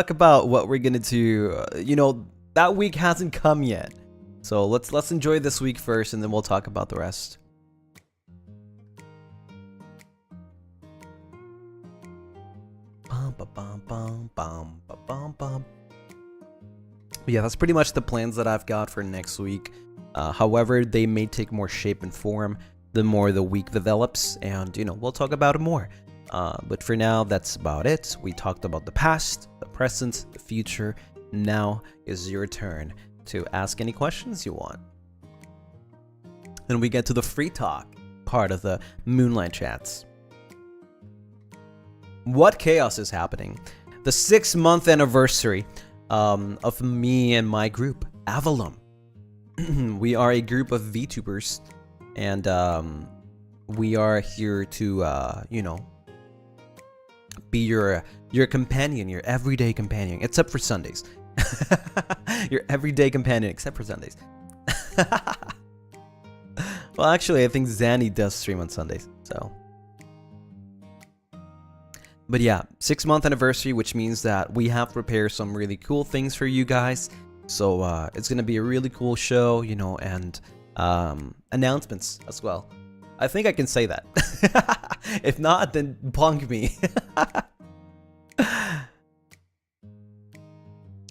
about what we're gonna do. You know, that week hasn't come yet. So let's enjoy this week first, and then we'll talk about the rest. Yeah, that's pretty much the plans that I've got for next week. However, they may take more shape and form the more the week develops, and you know, we'll talk about it more. But for now, that's about it. We talked about the past, the present, the future. Now is your turn to ask any questions you want. Then we get to the free talk part of the Moonlight Chats. What chaos is happening? The 6-month anniversary of me and my group, Avallum. We are a group of VTubers, and we are here to, you know, be your companion, your everyday companion, except for Sundays. Your everyday companion, except for Sundays. Well, actually, I think Zanny does stream on Sundays, so. But yeah, 6-month anniversary, which means that we have prepared some really cool things for you guys. So it's gonna be a really cool show, you know, and announcements as well. I think I can say that. If not, then punk me.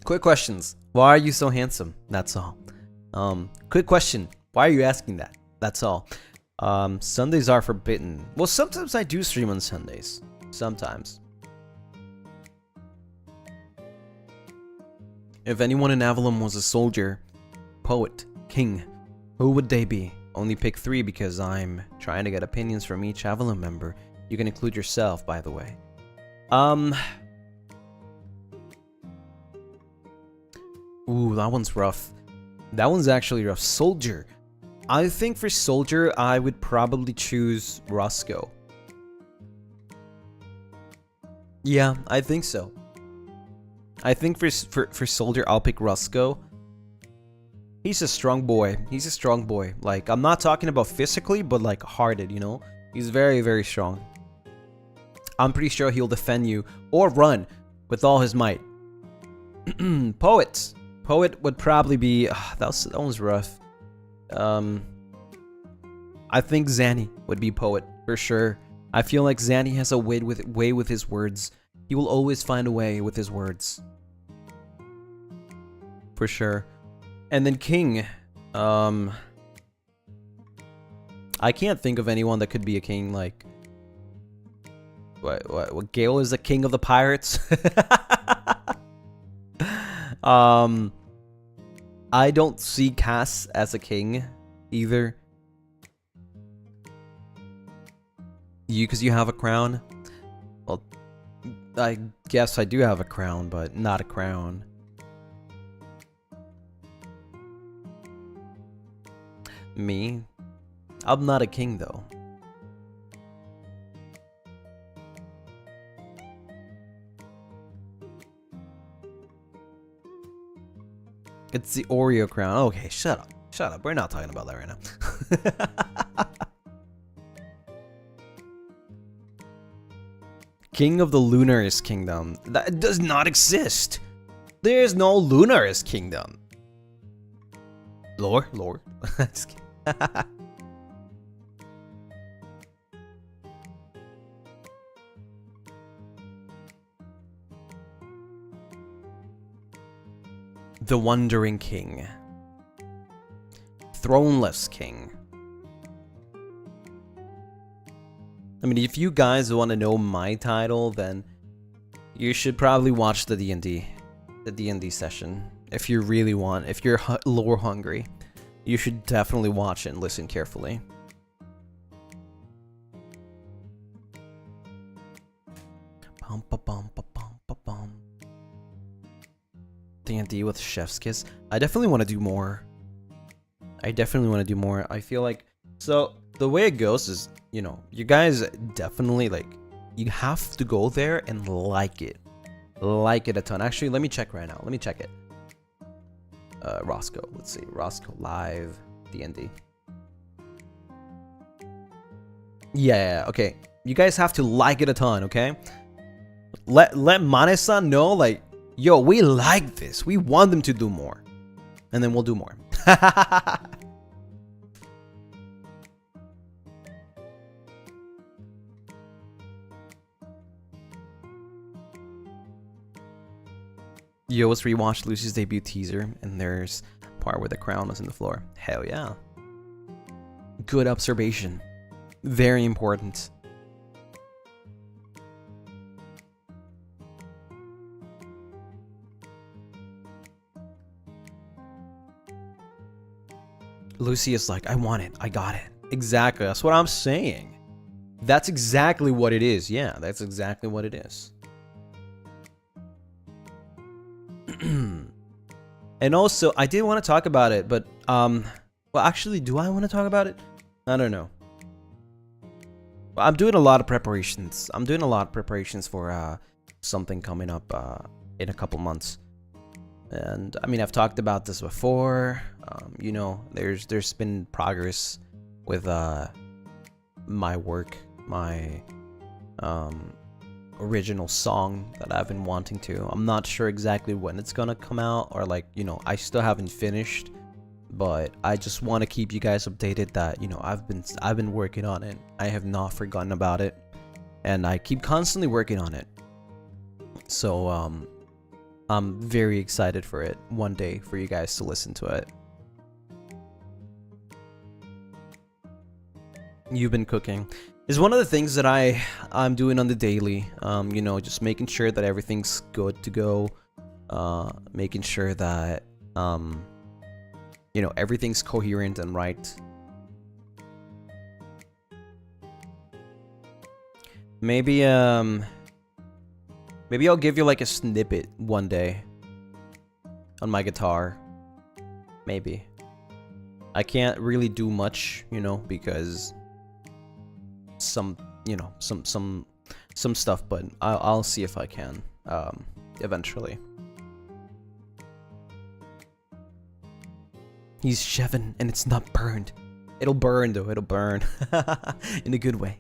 Quick questions. Why are you so handsome? That's all. Quick question. Why are you asking that? That's all. Sundays are forbidden. Well, sometimes I do stream on Sundays. Sometimes. If anyone in Avalum was a soldier, poet, king, who would they be? Only pick 3 because I'm trying to get opinions from each Avalum member. You can include yourself, by the way. Ooh, that one's rough. That one's actually rough. Soldier. I think for soldier, I would probably choose Roscoe. Yeah, I think so. I think for soldier, I'll pick Roscoe. He's a strong boy. He's a strong boy. Like, I'm not talking about physically, but like hearted, you know? He's very, very strong. I'm pretty sure he'll defend you or run with all his might. Poet. Poet would probably be... that one's rough. I think Zanny would be poet, for sure. I feel like Zanny has a way with his words. He will always find a way with his words. For sure. And then king. I can't think of anyone that could be a king, like... What Gale is the king of the pirates? I don't see Cass as a king, either. Because you have a crown? Well, I guess I do have a crown, but not a crown. Me? I'm not a king, though. It's the Oreo crown. Okay, shut up. Shut up. We're not talking about that right now. King of the Lunaris kingdom. That does not exist. There's no Lunaris kingdom. Lore? Just kidding. The Wandering King. Throneless King. I mean, if you guys want to know my title, then you should probably watch the D&D session. If you really want, if you're lore hungry, you should definitely watch it and listen carefully. D&D with Chef's Kiss. I definitely want to do more. I feel like, so the way it goes is, you know, you guys definitely, like, you have to go there and like it a ton. Actually, let me check right now. Let me check it. Roscoe, let's see. Roscoe live D&D. Yeah, okay. You guys have to like it a ton, okay? Let Mane-san know, like, yo, we like this. We want them to do more. And then we'll do more. Yo, let's rewatch Lucy's debut teaser, and there's a part where the crown was in the floor. Hell yeah. Good observation. Very important. Lucy is like, I want it. I got it. Exactly. That's what I'm saying. That's exactly what it is. Yeah, that's exactly what it is. And also, I did want to talk about it, but, well, actually, do I want to talk about it? I don't know. Well, I'm doing a lot of preparations. I'm doing a lot of preparations for, something coming up, in a couple months. And, I mean, I've talked about this before. You know, there's been progress with, my work, my, original song that I've been wanting to. I'm not sure exactly when it's gonna come out, or, like, you know, I still haven't finished, but I just want to keep you guys updated that, you know, I've been working on it. I have not forgotten about it, and I keep constantly working on it. So I'm very excited for it one day for you guys to listen to it. You've been cooking is one of the things that I'm doing on the daily. You know, just making sure that everything's good to go, making sure that you know, everything's coherent and right. Maybe maybe I'll give you like a snippet one day on my guitar. Maybe. I can't really do much, you know, because some stuff, but I'll see if I can eventually. He's chefing and it's not burned. It'll burn though, it'll burn. In a good way.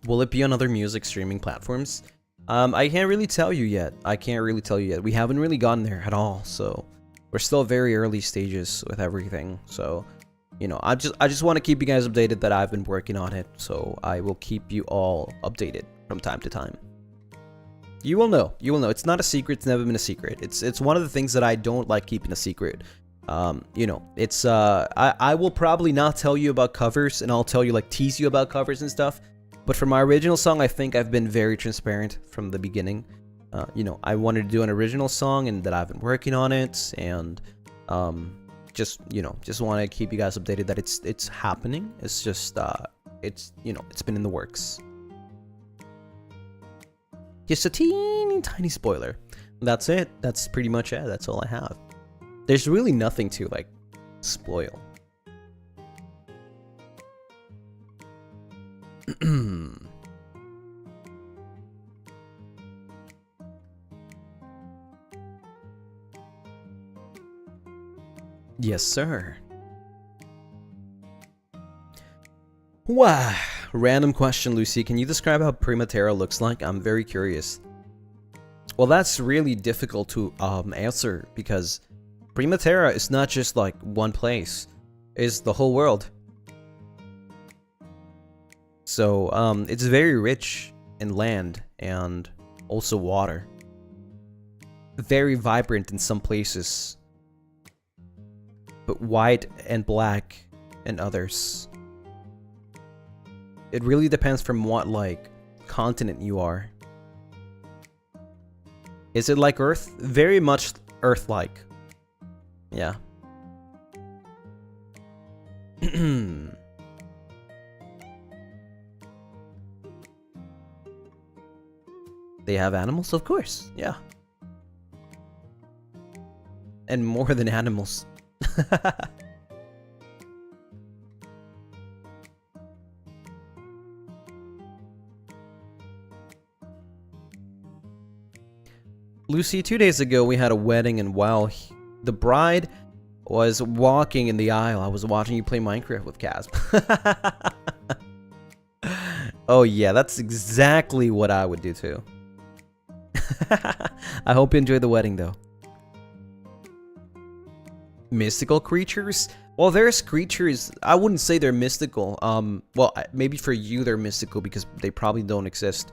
Will it be on other music streaming platforms? I can't really tell you yet. We haven't really gotten there at all, so we're still very early stages with everything. So, you know, I just want to keep you guys updated that I've been working on it, so I will keep you all updated from time to time. You will know. It's not a secret. It's never been a secret. It's one of the things that I don't like keeping a secret. You know, it's I will probably not tell you about covers, and I'll tell you, like, tease you about covers and stuff. But for my original song, I think I've been very transparent from the beginning. You know, I wanted to do an original song, and that I've been working on it, and just, you know, just want to keep you guys updated that it's happening. It's just it's, you know, it's been in the works. Just a teeny tiny spoiler. That's it. That's pretty much it. That's all I have. There's really nothing to, like, spoil. Yes, sir. Wow. Random question, Lucy. Can you describe how Primatara looks like? I'm very curious. Well, that's really difficult to answer, because Primatara is not just like one place. It's the whole world. So, it's very rich in land and also water. very vibrant in some places, but white and black in others. It really depends from what like continent you are. Is it like Earth? Very much Earth-like. Yeah. They have animals, of course. Yeah. And more than animals. Lucy, 2 days ago we had a wedding, and while the bride was walking in the aisle, I was watching you play Minecraft with Kaz. Oh yeah, that's exactly what I would do too. I hope you enjoyed the wedding though. Mystical creatures? Well, there's creatures, I wouldn't say they're mystical. Well, maybe for you they're mystical because they probably don't exist.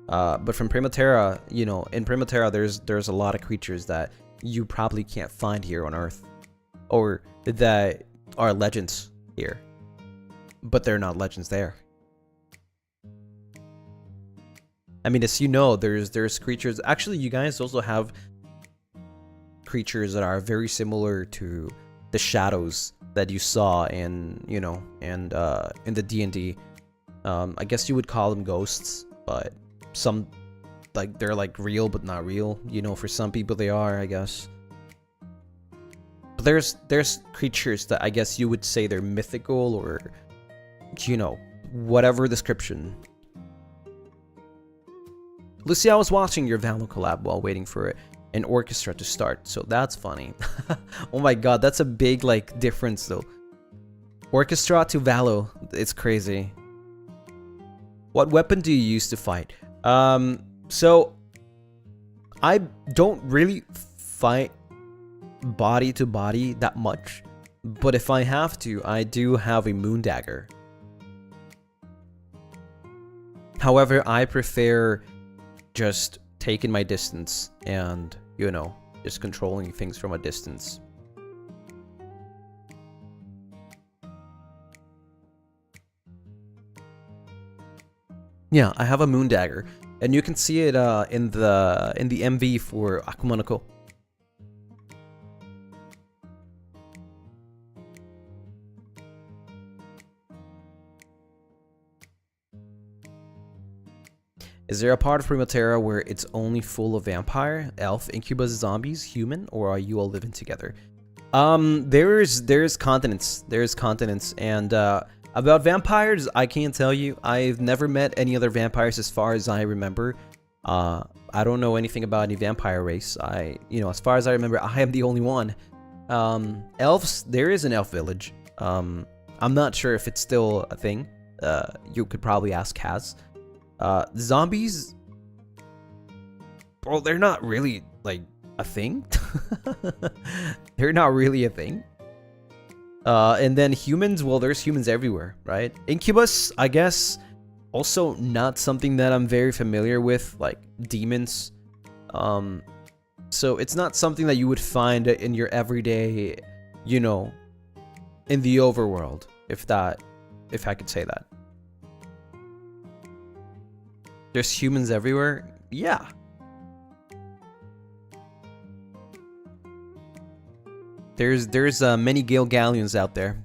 But from Primatara, you know, in Primatara there's a lot of creatures that you probably can't find here on Earth. Or that are legends here. But they're not legends there. I mean, as you know, there's creatures. Actually, you guys also have creatures that are very similar to the shadows that you saw in, you know, and in the D&D. I guess you would call them ghosts, but some, like, they're like real but not real. You know, for some people they are, I guess. But there's creatures that I guess you would say they're mythical, or, you know, whatever description. Lucy, I was watching your Avalum collab while waiting for an orchestra to start, so that's funny. Oh my god, that's a big, like, difference though. Orchestra to Valo, it's crazy. What weapon do you use to fight? So I don't really fight body to body that much, but if I have to, I do have a moon dagger. However, I prefer just taking my distance and, you know, just controlling things from a distance. Yeah, I have a moon dagger, and you can see it in the MV for Akumanoko. Is there a part of Primatara where it's only full of vampire, elf, incubus, zombies, human, or are you all living together? There's continents. There's continents, and about vampires, I can't tell you. I've never met any other vampires as far as I remember. I don't know anything about any vampire race. You know, as far as I remember, I am the only one. Elves, there is an elf village. I'm not sure if it's still a thing. You could probably ask Kaz. Zombies, well, they're not really, like, a thing. They're not really a thing. And then humans, well, there's humans everywhere, right? Incubus, I guess, also not something that I'm very familiar with, like demons. So it's not something that you would find in your everyday, you know, in the overworld, if I could say that. There's humans everywhere? Yeah. There's many Gale Galleons out there.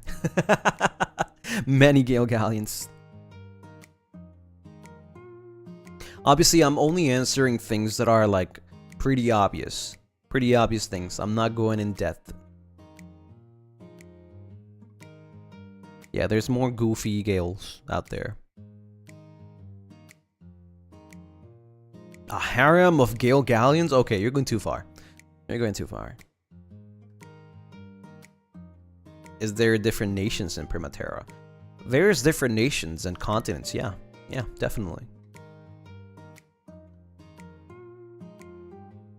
Many Gale Galleons. Obviously, I'm only answering things that are, like, pretty obvious. Pretty obvious things. I'm not going in depth. Yeah, there's more goofy Gales out there. A harem of Gale Galleons? Okay, you're going too far. You're going too far. Is there different nations in Primatara? There's different nations and continents, yeah. Yeah, definitely.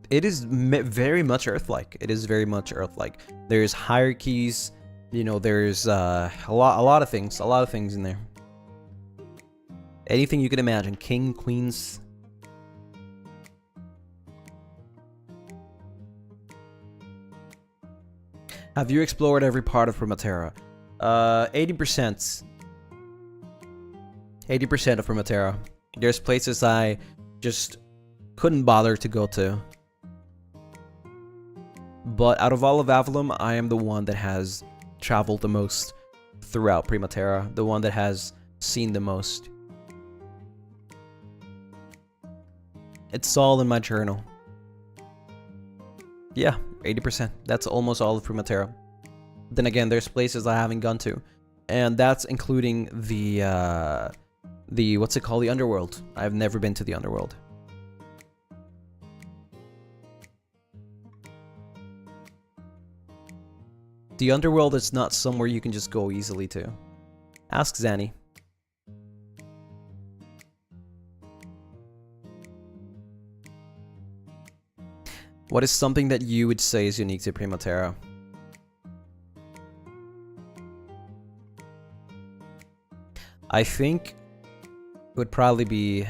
It is very much Earth-like. It is very much Earth-like. There's hierarchies, you know, there's a lot of things in there. Anything you can imagine. King, queens. Have you explored every part of Primatara? 80%. 80% of Primatara. There's places I just couldn't bother to go to. But out of all of Avallum, I am the one that has traveled the most throughout Primatara. The one that has seen the most. It's all in my journal. Yeah, 80%. That's almost all of Primatara. Then again, there's places I haven't gone to. And that's including the what's it called? The Underworld. I've never been to the Underworld. The Underworld is not somewhere you can just go easily to. Ask Zanny. What is something that you would say is unique to Primatara? I think it would probably be...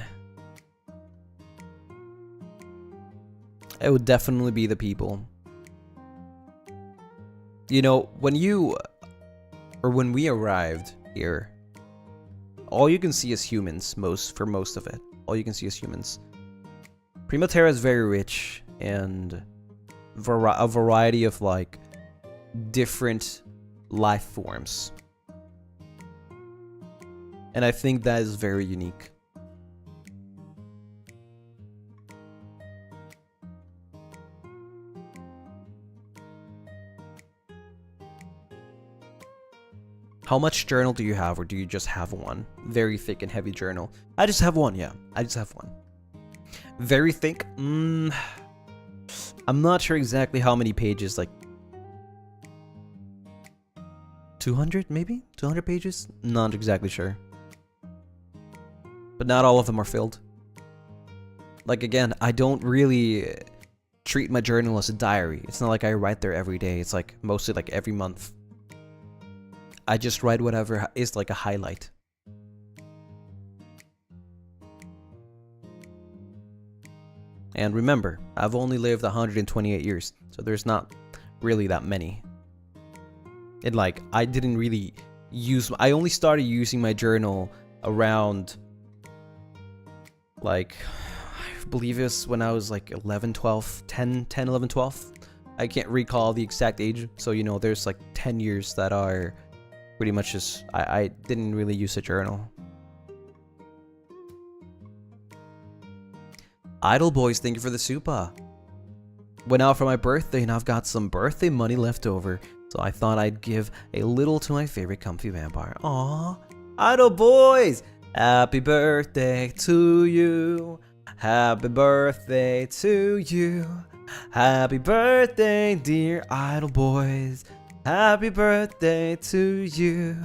It would definitely be the people. You know, when we arrived here, all you can see is humans, for most of it. All you can see is humans. Primatara is very rich and a variety of like different life forms. And I think that is very unique. How much journal do you have, or do you just have one? Very thick and heavy journal. I just have one, yeah. I just have one. Very thick? I'm not sure exactly how many pages, like... 200, maybe? 200 pages? Not exactly sure. But not all of them are filled. Like, again, I don't really treat my journal as a diary. It's not like I write there every day. It's like, mostly like every month. I just write whatever is like a highlight. And remember, I've only lived 128 years, so there's not really that many. And like, I didn't really I only started using my journal around, like, I believe it was when I was like 11, 11, 12. I can't recall the exact age, so you know, there's like 10 years that are pretty much just, I didn't really use a journal. Idle Boys, thank you for the super. Went out for my birthday and I've got some birthday money left over, so I thought I'd give a little to my favorite comfy vampire. Aww. Idle Boys! Happy birthday to you. Happy birthday to you. Happy birthday, dear Idle Boys. Happy birthday to you.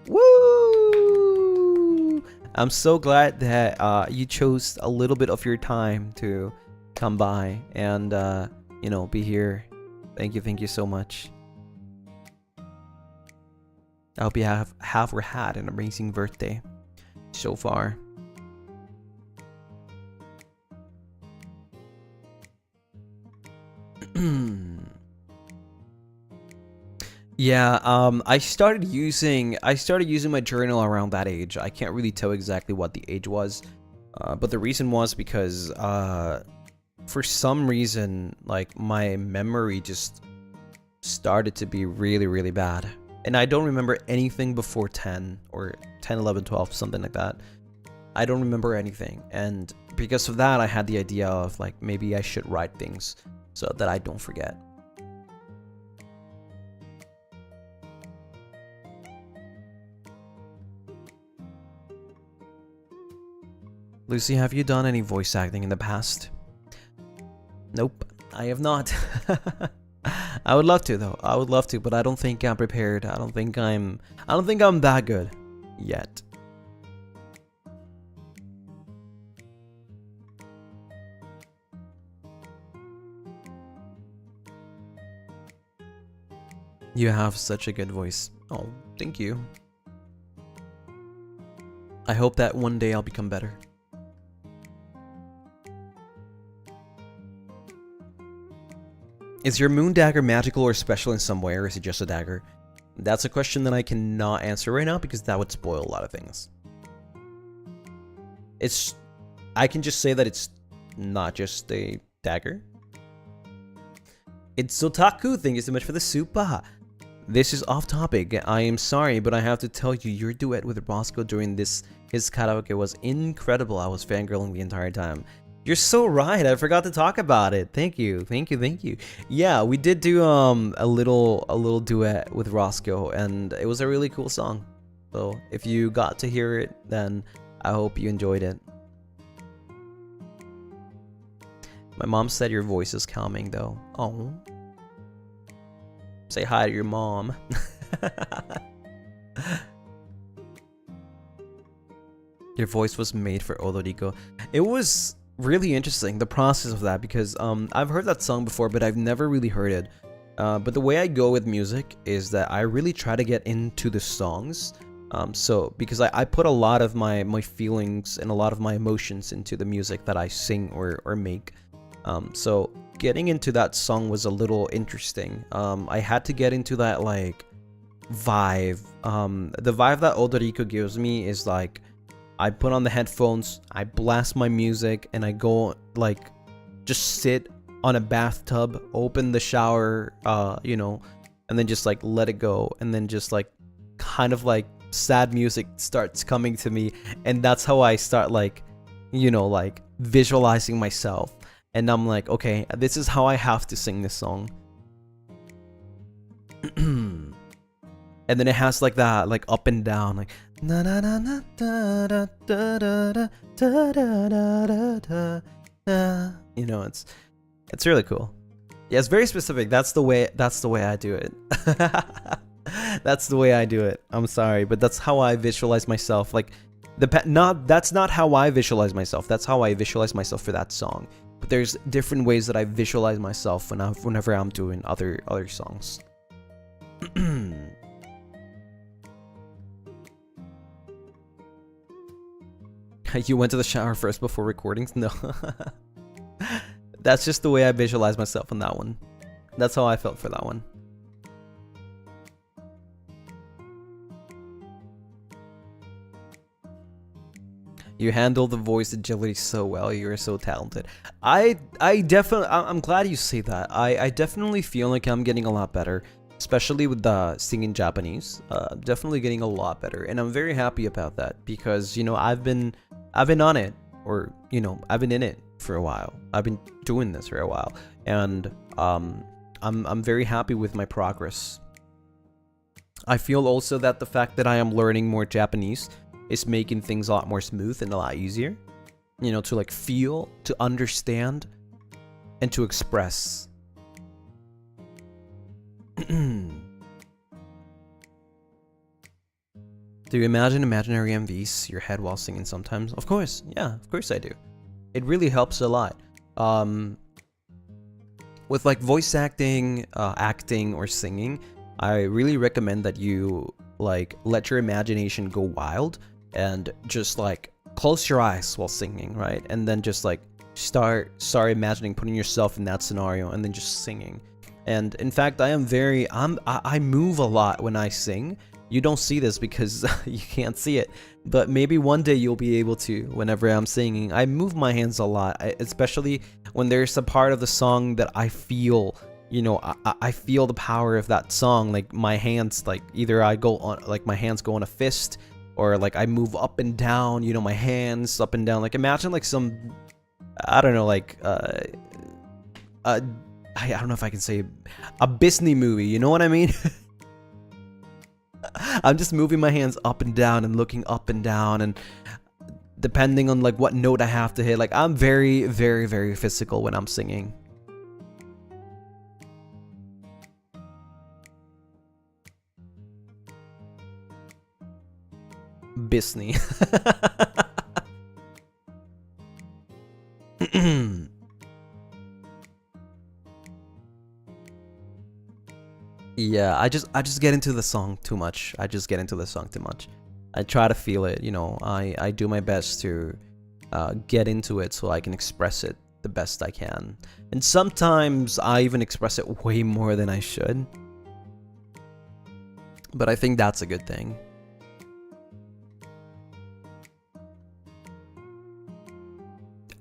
Woo! I'm so glad that you chose a little bit of your time to come by and, you know, be here. Thank you so much. I hope you have or had an amazing birthday so far. Yeah, I started using my journal around that age. I can't really tell exactly what the age was, but the reason was because for some reason, like, my memory just started to be really bad, and I don't remember anything before 10 or 10, 11, 12, something like that. I don't remember anything, and because of that, I had the idea of like, maybe I should write things so that I don't forget. Lucy, have you done any voice acting in the past? Nope, I have not. I would love to though. I would love to, but I don't think I'm prepared. I don't think I'm that good yet. You have such a good voice. Oh, thank you. I hope that one day I'll become better. Is your moon dagger magical or special in some way, or is it just a dagger? That's a question that I cannot answer right now because that would spoil a lot of things. I can just say that it's not just a dagger. It's Otaku. Thank you so much for the super. This is off topic. I am sorry, but I have to tell you, your duet with Roscoe during his karaoke was incredible. I was fangirling the entire time. You're so right. I forgot to talk about it. Thank you. Yeah, we did do a little duet with Roscoe, and it was a really cool song. So if you got to hear it, then I hope you enjoyed it. My mom said your voice is calming, though. Oh. Say hi to your mom. Your voice was made for Odoriko. It was really interesting, the process of that, because I've heard that song before, but I've never really heard it. But the way I go with music is that I really try to get into the songs. So because I put a lot of my feelings and a lot of my emotions into the music that I sing or make. So getting into that song was a little interesting. I had to get into that like vibe. The vibe that Odoriko gives me is like, I put on the headphones, I blast my music, and I go like just sit on a bathtub, open the shower, you know, and then just like let it go, and then just like kind of like sad music starts coming to me, and that's how I start like, you know, like visualizing myself. And I'm like, okay, this is how I have to sing this song. And then it has like that, like up and down, like na na na na da da da da da da da da da. You know, it's really cool. Yeah, it's very specific. That's the way I do it. That's the way I do it. I'm sorry, but that's how I visualize myself. Like that's not how I visualize myself. That's how I visualize myself for that song. But there's different ways that I visualize myself whenever I'm doing other songs. You went to the shower first before recording? No. That's just the way I visualize myself on that one. That's how I felt for that one. You handle the voice agility so well. You're so talented. I'm glad you say that. I definitely feel like I'm getting a lot better, especially with the singing Japanese. Definitely getting a lot better, and I'm very happy about that because, you know, I've been on it, or, you know, I've been in it for a while. I've been doing this for a while, and I'm very happy with my progress. I feel also that the fact that I am learning more Japanese is making things a lot more smooth and a lot easier, you know, to like feel, to understand, and to express. Do you imagine imaginary MVs your head while singing sometimes? Of course, yeah, of course I do. It really helps a lot. With like voice acting, acting, or singing, I really recommend that you like let your imagination go wild and just like close your eyes while singing, right? And then just like start imagining putting yourself in that scenario and then just singing. And in fact, I move a lot when I sing. You don't see this because you can't see it, but maybe one day you'll be able to. Whenever I'm singing, I move my hands a lot, especially when there's a part of the song that I feel, you know, I feel the power of that song. Like my hands, like either I go on, like my hands go on a fist, or like I move up and down, you know, my hands up and down. Like imagine like some, I don't know, like I don't know if I can say a Disney movie, you know what I mean? I'm just moving my hands up and down and looking up and down, and depending on like what note I have to hit, like I'm very, very, very physical when I'm singing. Disney. Yeah, I just get into the song too much. I try to feel it, you know. I do my best to get into it so I can express it the best I can. And sometimes I even express it way more than I should. But I think that's a good thing.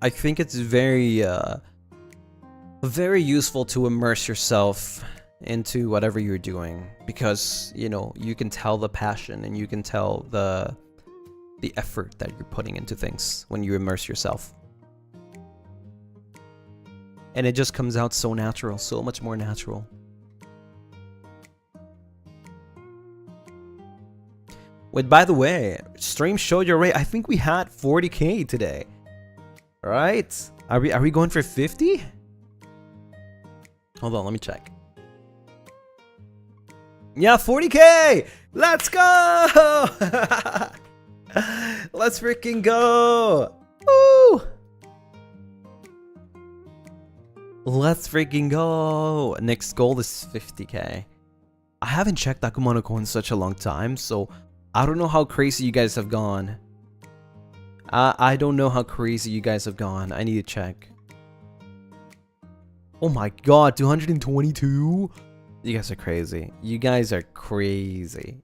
I think it's very useful to immerse yourself into whatever you're doing, because, you know, you can tell the passion and you can tell the effort that you're putting into things when you immerse yourself. And it just comes out so natural, so much more natural. Wait, by the way, stream showed your rate. I think we had 40k today. Right? Are we going for 50? Hold on, let me check. Yeah, 40k! Let's go! Let's freaking go! Woo! Let's freaking go! Next goal is 50k. I haven't checked Akumonoko in such a long time, so I don't know how crazy you guys have gone. I don't know how crazy you guys have gone. I need to check. Oh my god, 222? You guys are crazy. You guys are crazy.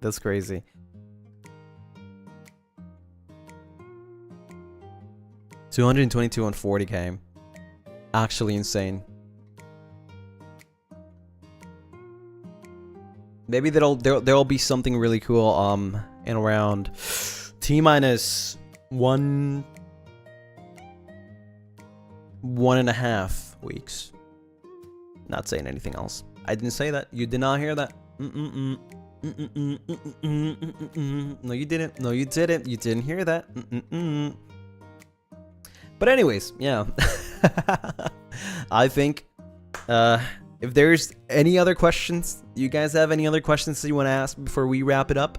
That's crazy. $222 on 40k. Actually insane. Maybe there'll be something really cool in around T-minus 1.5 weeks. Not saying anything else. I didn't say that. You did not hear that. No, you didn't. No, you didn't. You didn't hear that. But anyways, yeah. I think if there's any other questions, you guys have any other questions that you want to ask before we wrap it up?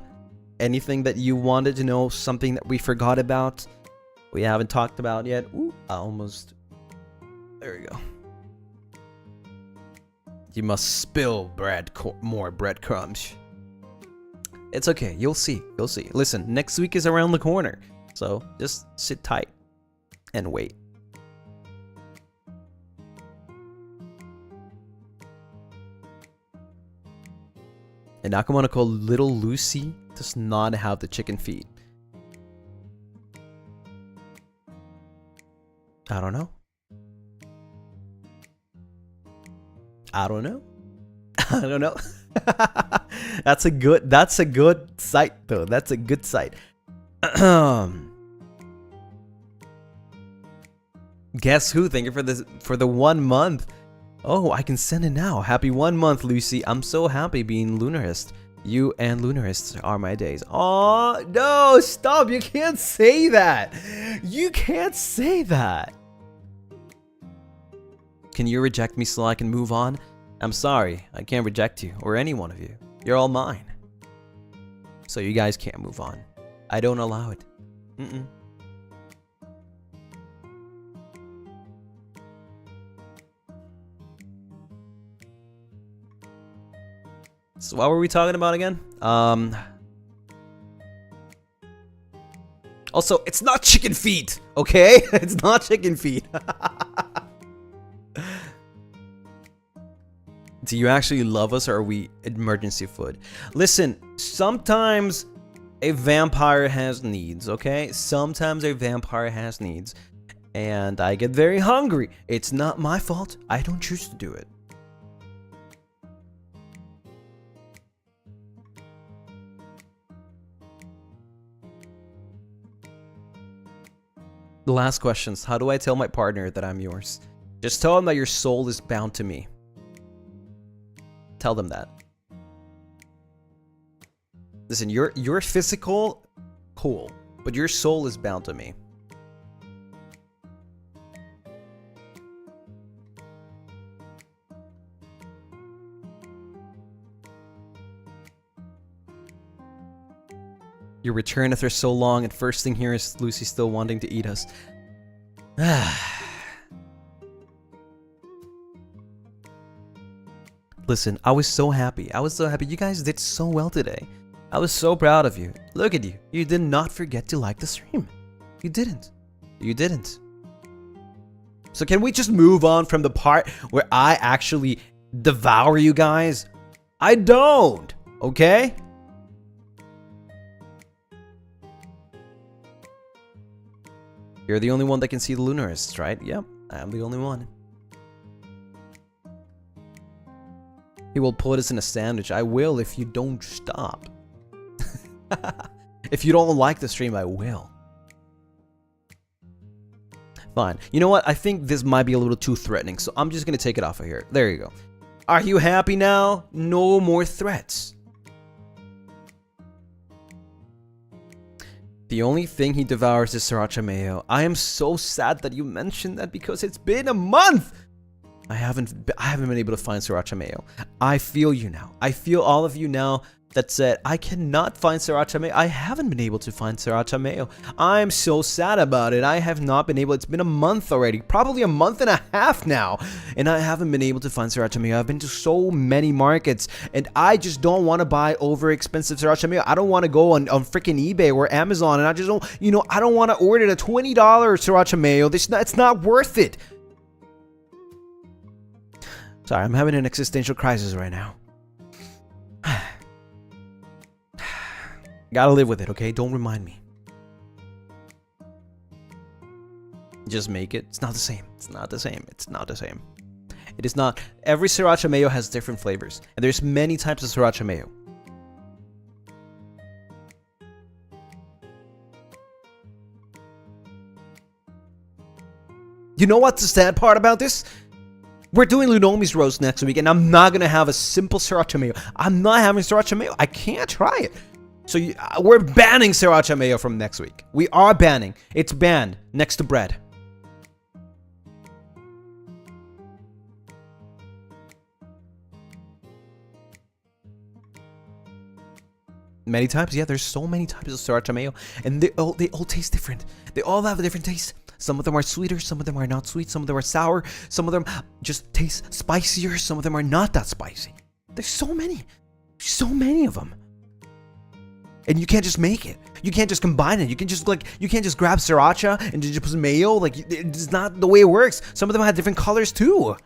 Anything that you wanted to know, something that we forgot about, we haven't talked about yet? Ooh, almost. There we go. You must spill more breadcrumbs. It's okay. You'll see. You'll see. Listen, next week is around the corner. So just sit tight and wait. And Akumonoko Little Lucy does not have the chicken feet. I don't know. I don't know. I don't know. That's a good site though. That's a good site. Guess who? Thank you for the 1 month. Oh, I can send it now. Happy 1 month, Lucy. I'm so happy being Lunarist. You and Lunarists are my days. Oh, no, stop. You can't say that. You can't say that. Can you reject me so I can move on? I'm sorry. I can't reject you or any one of you. You're all mine. So you guys can't move on. I don't allow it. So what were we talking about again? Also, it's not chicken feet, okay? It's not chicken feet. Do you actually love us, or are we emergency food? Listen, sometimes a vampire has needs, okay? Sometimes a vampire has needs. And I get very hungry. It's not my fault. I don't choose to do it. The last questions. How do I tell my partner that I'm yours? Just tell him that your soul is bound to me. Tell them that. Listen, your physical, cool, but your soul is bound to me. You return after so long, and first thing here is Lucy still wanting to eat us. Listen, I was so happy. I was so happy. You guys did so well today. I was so proud of you. Look at you. You did not forget to like the stream. You didn't. You didn't. So can we just move on from the part where I actually devour you guys? I don't. Okay? You're the only one that can see the Lunaris, right? Yep, I'm the only one. He will put us in a sandwich. I will if you don't stop. If you don't like the stream, I will. Fine. You know what? I think this might be a little too threatening, so I'm just gonna take it off of here. There you go. Are you happy now? No more threats. The only thing he devours is Sriracha mayo. I am so sad that you mentioned that because it's been a month. I haven't been able to find Sriracha mayo. I feel you now. I feel all of you now that said I cannot find Sriracha mayo. I haven't been able to find Sriracha mayo. I'm so sad about it. I have not been able. It's been a month already, probably a month and a half now, and I haven't been able to find Sriracha mayo. I've been to so many markets, and I just don't want to buy over expensive Sriracha mayo. I don't want to go on freaking eBay or Amazon, and I just don't, you know, I don't want to order the $20 Sriracha mayo. It's not worth it. Sorry, I'm having an existential crisis right now. Gotta live with it, okay? Don't remind me. Just make it. It's not the same. It's not the same. It's not the same. It is not. Every Sriracha mayo has different flavors. And there's many types of Sriracha mayo. You know what's the sad part about this? We're doing Lunomi's roast next week, and I'm not gonna have a simple Sriracha mayo. I'm not having Sriracha mayo. I can't try it. So we're banning Sriracha mayo from next week. We are banning. It's banned next to bread. Many types? Yeah, there's so many types of Sriracha mayo, and they all taste different. They all have a different taste. Some of them are sweeter, some of them are not sweet, some of them are sour, some of them just taste spicier, some of them are not that spicy. There's so many of them. And you can't just make it. You can't just combine it. You can't just grab Sriracha and just put some mayo. Like, it's not the way it works. Some of them have different colors too.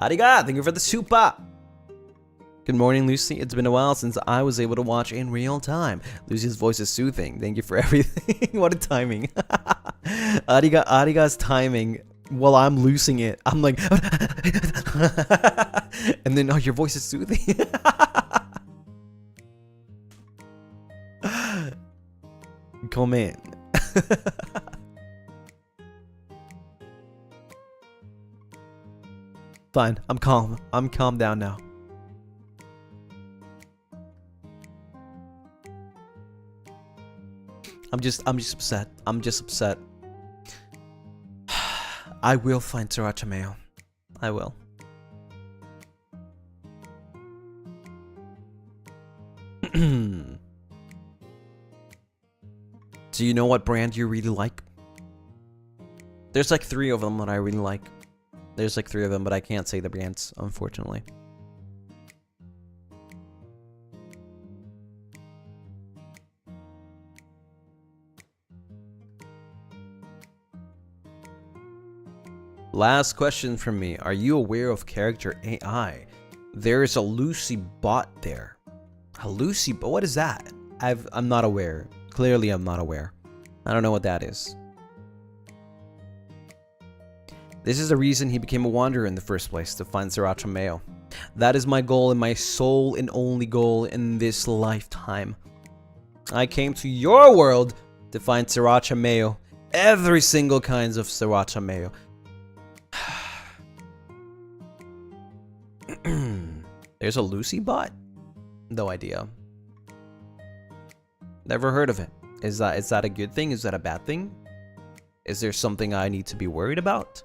Ariga, thank you for the super. Good morning, Lucy. It's been a while since I was able to watch in real time. Lucy's voice is soothing. Thank you for everything. What a timing. Ariga's timing while I'm losing it. I'm like, and then, oh, your voice is soothing. Come in. Fine, I'm calm. I'm calm down now. I'm just upset. I'm just upset. I will find Sriracha mayo. I will. Do you know what brand you really like? There's like 3 of them that I really like. There's like 3 of them, but I can't say the brands, unfortunately. Last question from me. Are you aware of character AI? There is a Lucy bot there. A Lucy bot? What is that? I'm not aware. Clearly, I'm not aware. I don't know what that is. This is the reason he became a wanderer in the first place, to find Sriracha mayo. That is my goal and my sole and only goal in this lifetime. I came to your world to find Sriracha mayo. Every single kinds of Sriracha mayo. There's a Lucy bot? No idea. Never heard of it. Is that a good thing? Is that a bad thing? Is there something I need to be worried about?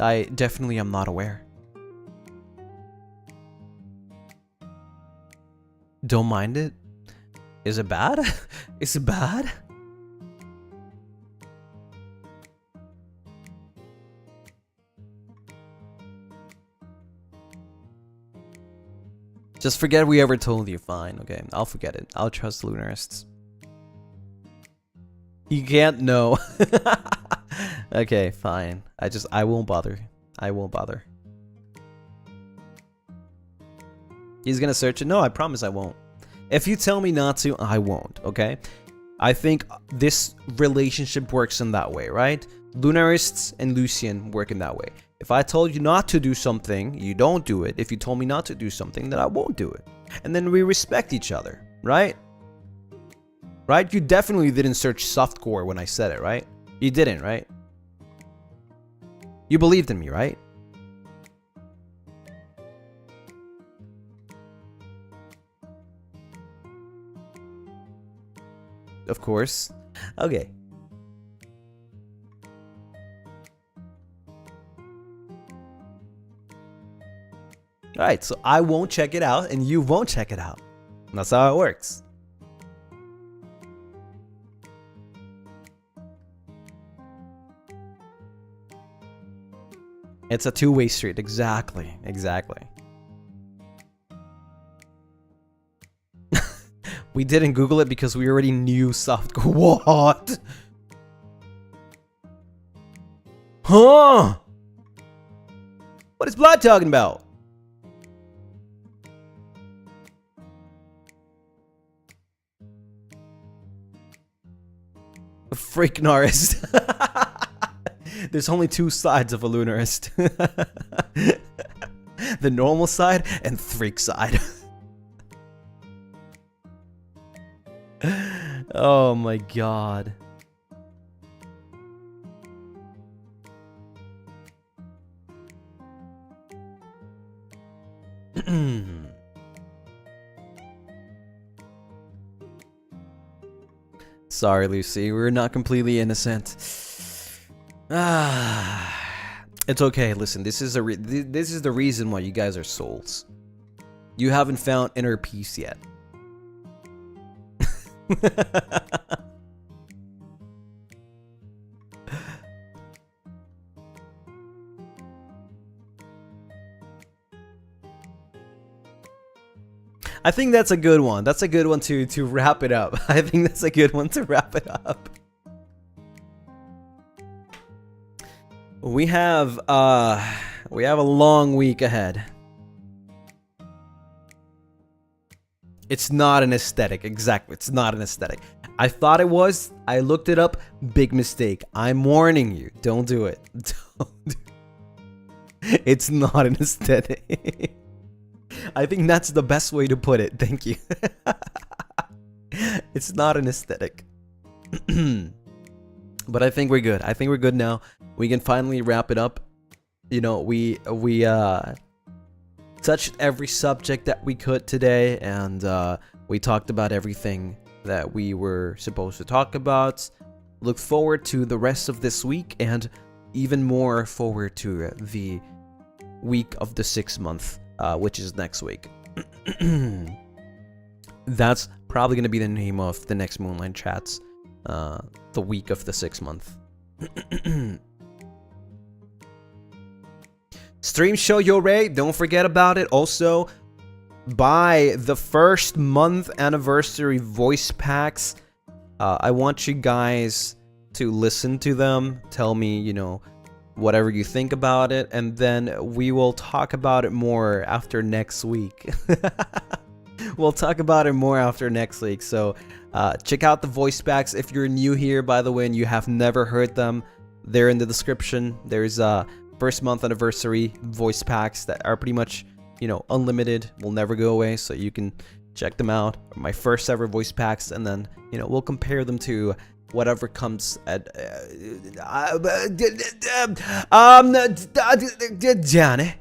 I definitely am not aware. Don't mind it? Is it bad? Is it bad? Just forget we ever told you. Fine, okay. I'll forget it. I'll trust the Lunarists. You can't know. Okay, fine. I won't bother. I won't bother. He's gonna search it? No, I promise I won't. If you tell me not to, I won't, okay? I think this relationship works in that way, right? Lunarists and Lucien work in that way. If I told you not to do something, you don't do it. If you told me not to do something, then I won't do it. And then we respect each other, right? Right? You definitely didn't search softcore when I said it, right? You didn't, right? You believed in me, right? Of course. Okay. Alright, so I won't check it out and you won't check it out. That's how it works. It's a two-way street. Exactly. Exactly. We didn't Google it because we already knew softcore. What? Huh? What is Blood talking about? A freak narist. There's only two sides of a Lunarist. The normal side and freak side. Oh my god. Sorry, Lucy, we're not completely innocent. It's okay. Listen, this is the reason why you guys are souls. You haven't found inner peace yet. I think that's a good one. That's a good one to wrap it up. I think that's a good one to wrap it up. We have a long week ahead. It's not an aesthetic. Exactly. It's not an aesthetic. I thought it was. I looked it up. Big mistake. I'm warning you. Don't do it. Don't do it. It's not an aesthetic. I think that's the best way to put it. Thank you. It's not an aesthetic. But I think we're good. I think we're good now. We can finally wrap it up. You know, we touched every subject that we could today, and we talked about everything that we were supposed to talk about. Look forward to the rest of this week, and even more forward to the week of the 6th month, which is next week. That's probably going to be the name of the next Moonlight Chats, the week of the 6th month. Stream show your rate, don't forget about it. Also, buy the 1st month anniversary voice packs. I want you guys to listen to them. Tell me, you know, whatever you think about it, and then we will talk about it more after next week. We'll talk about it more after next week. So check out the voice packs. If you're new here, by the way, and you have never heard them, they're in the description. There's 1st month anniversary voice packs that are pretty much, you know, unlimited, will never go away, so you can check them out. My first ever voice packs, and then, you know, we'll compare them to whatever comes at Johnny.